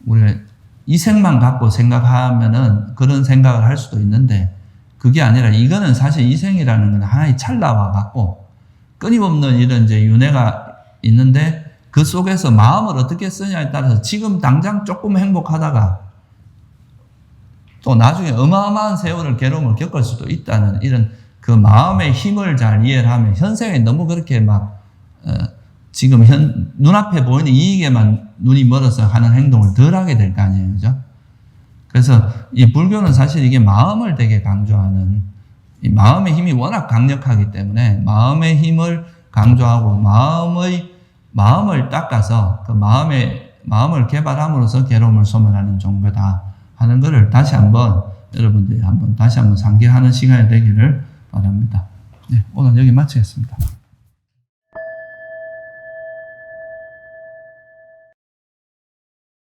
우리가 이생만 갖고 생각하면은 그런 생각을 할 수도 있는데, 그게 아니라 이거는 사실 이생이라는 건 하나의 찰나와 같고 끊임없는 이런 이제 윤회가 있는데, 그 속에서 마음을 어떻게 쓰냐에 따라서 지금 당장 조금 행복하다가 또 나중에 어마어마한 세월을 괴로움을 겪을 수도 있다는 이런 그 마음의 힘을 잘 이해를 하면, 현생에 너무 그렇게 지금 눈앞에 보이는 이익에만 눈이 멀어서 하는 행동을 덜 하게 될 거 아니에요, 그죠? 그래서 이 불교는 사실 이게 마음을 되게 강조하는, 이 마음의 힘이 워낙 강력하기 때문에 마음의 힘을 강조하고 마음을 닦아서 그 마음을 개발함으로써 괴로움을 소멸하는 종교다 하는 것을 다시 한번 여러분들이 다시 한번 상기하는 시간이 되기를 바랍니다. 네, 오늘 여기 마치겠습니다.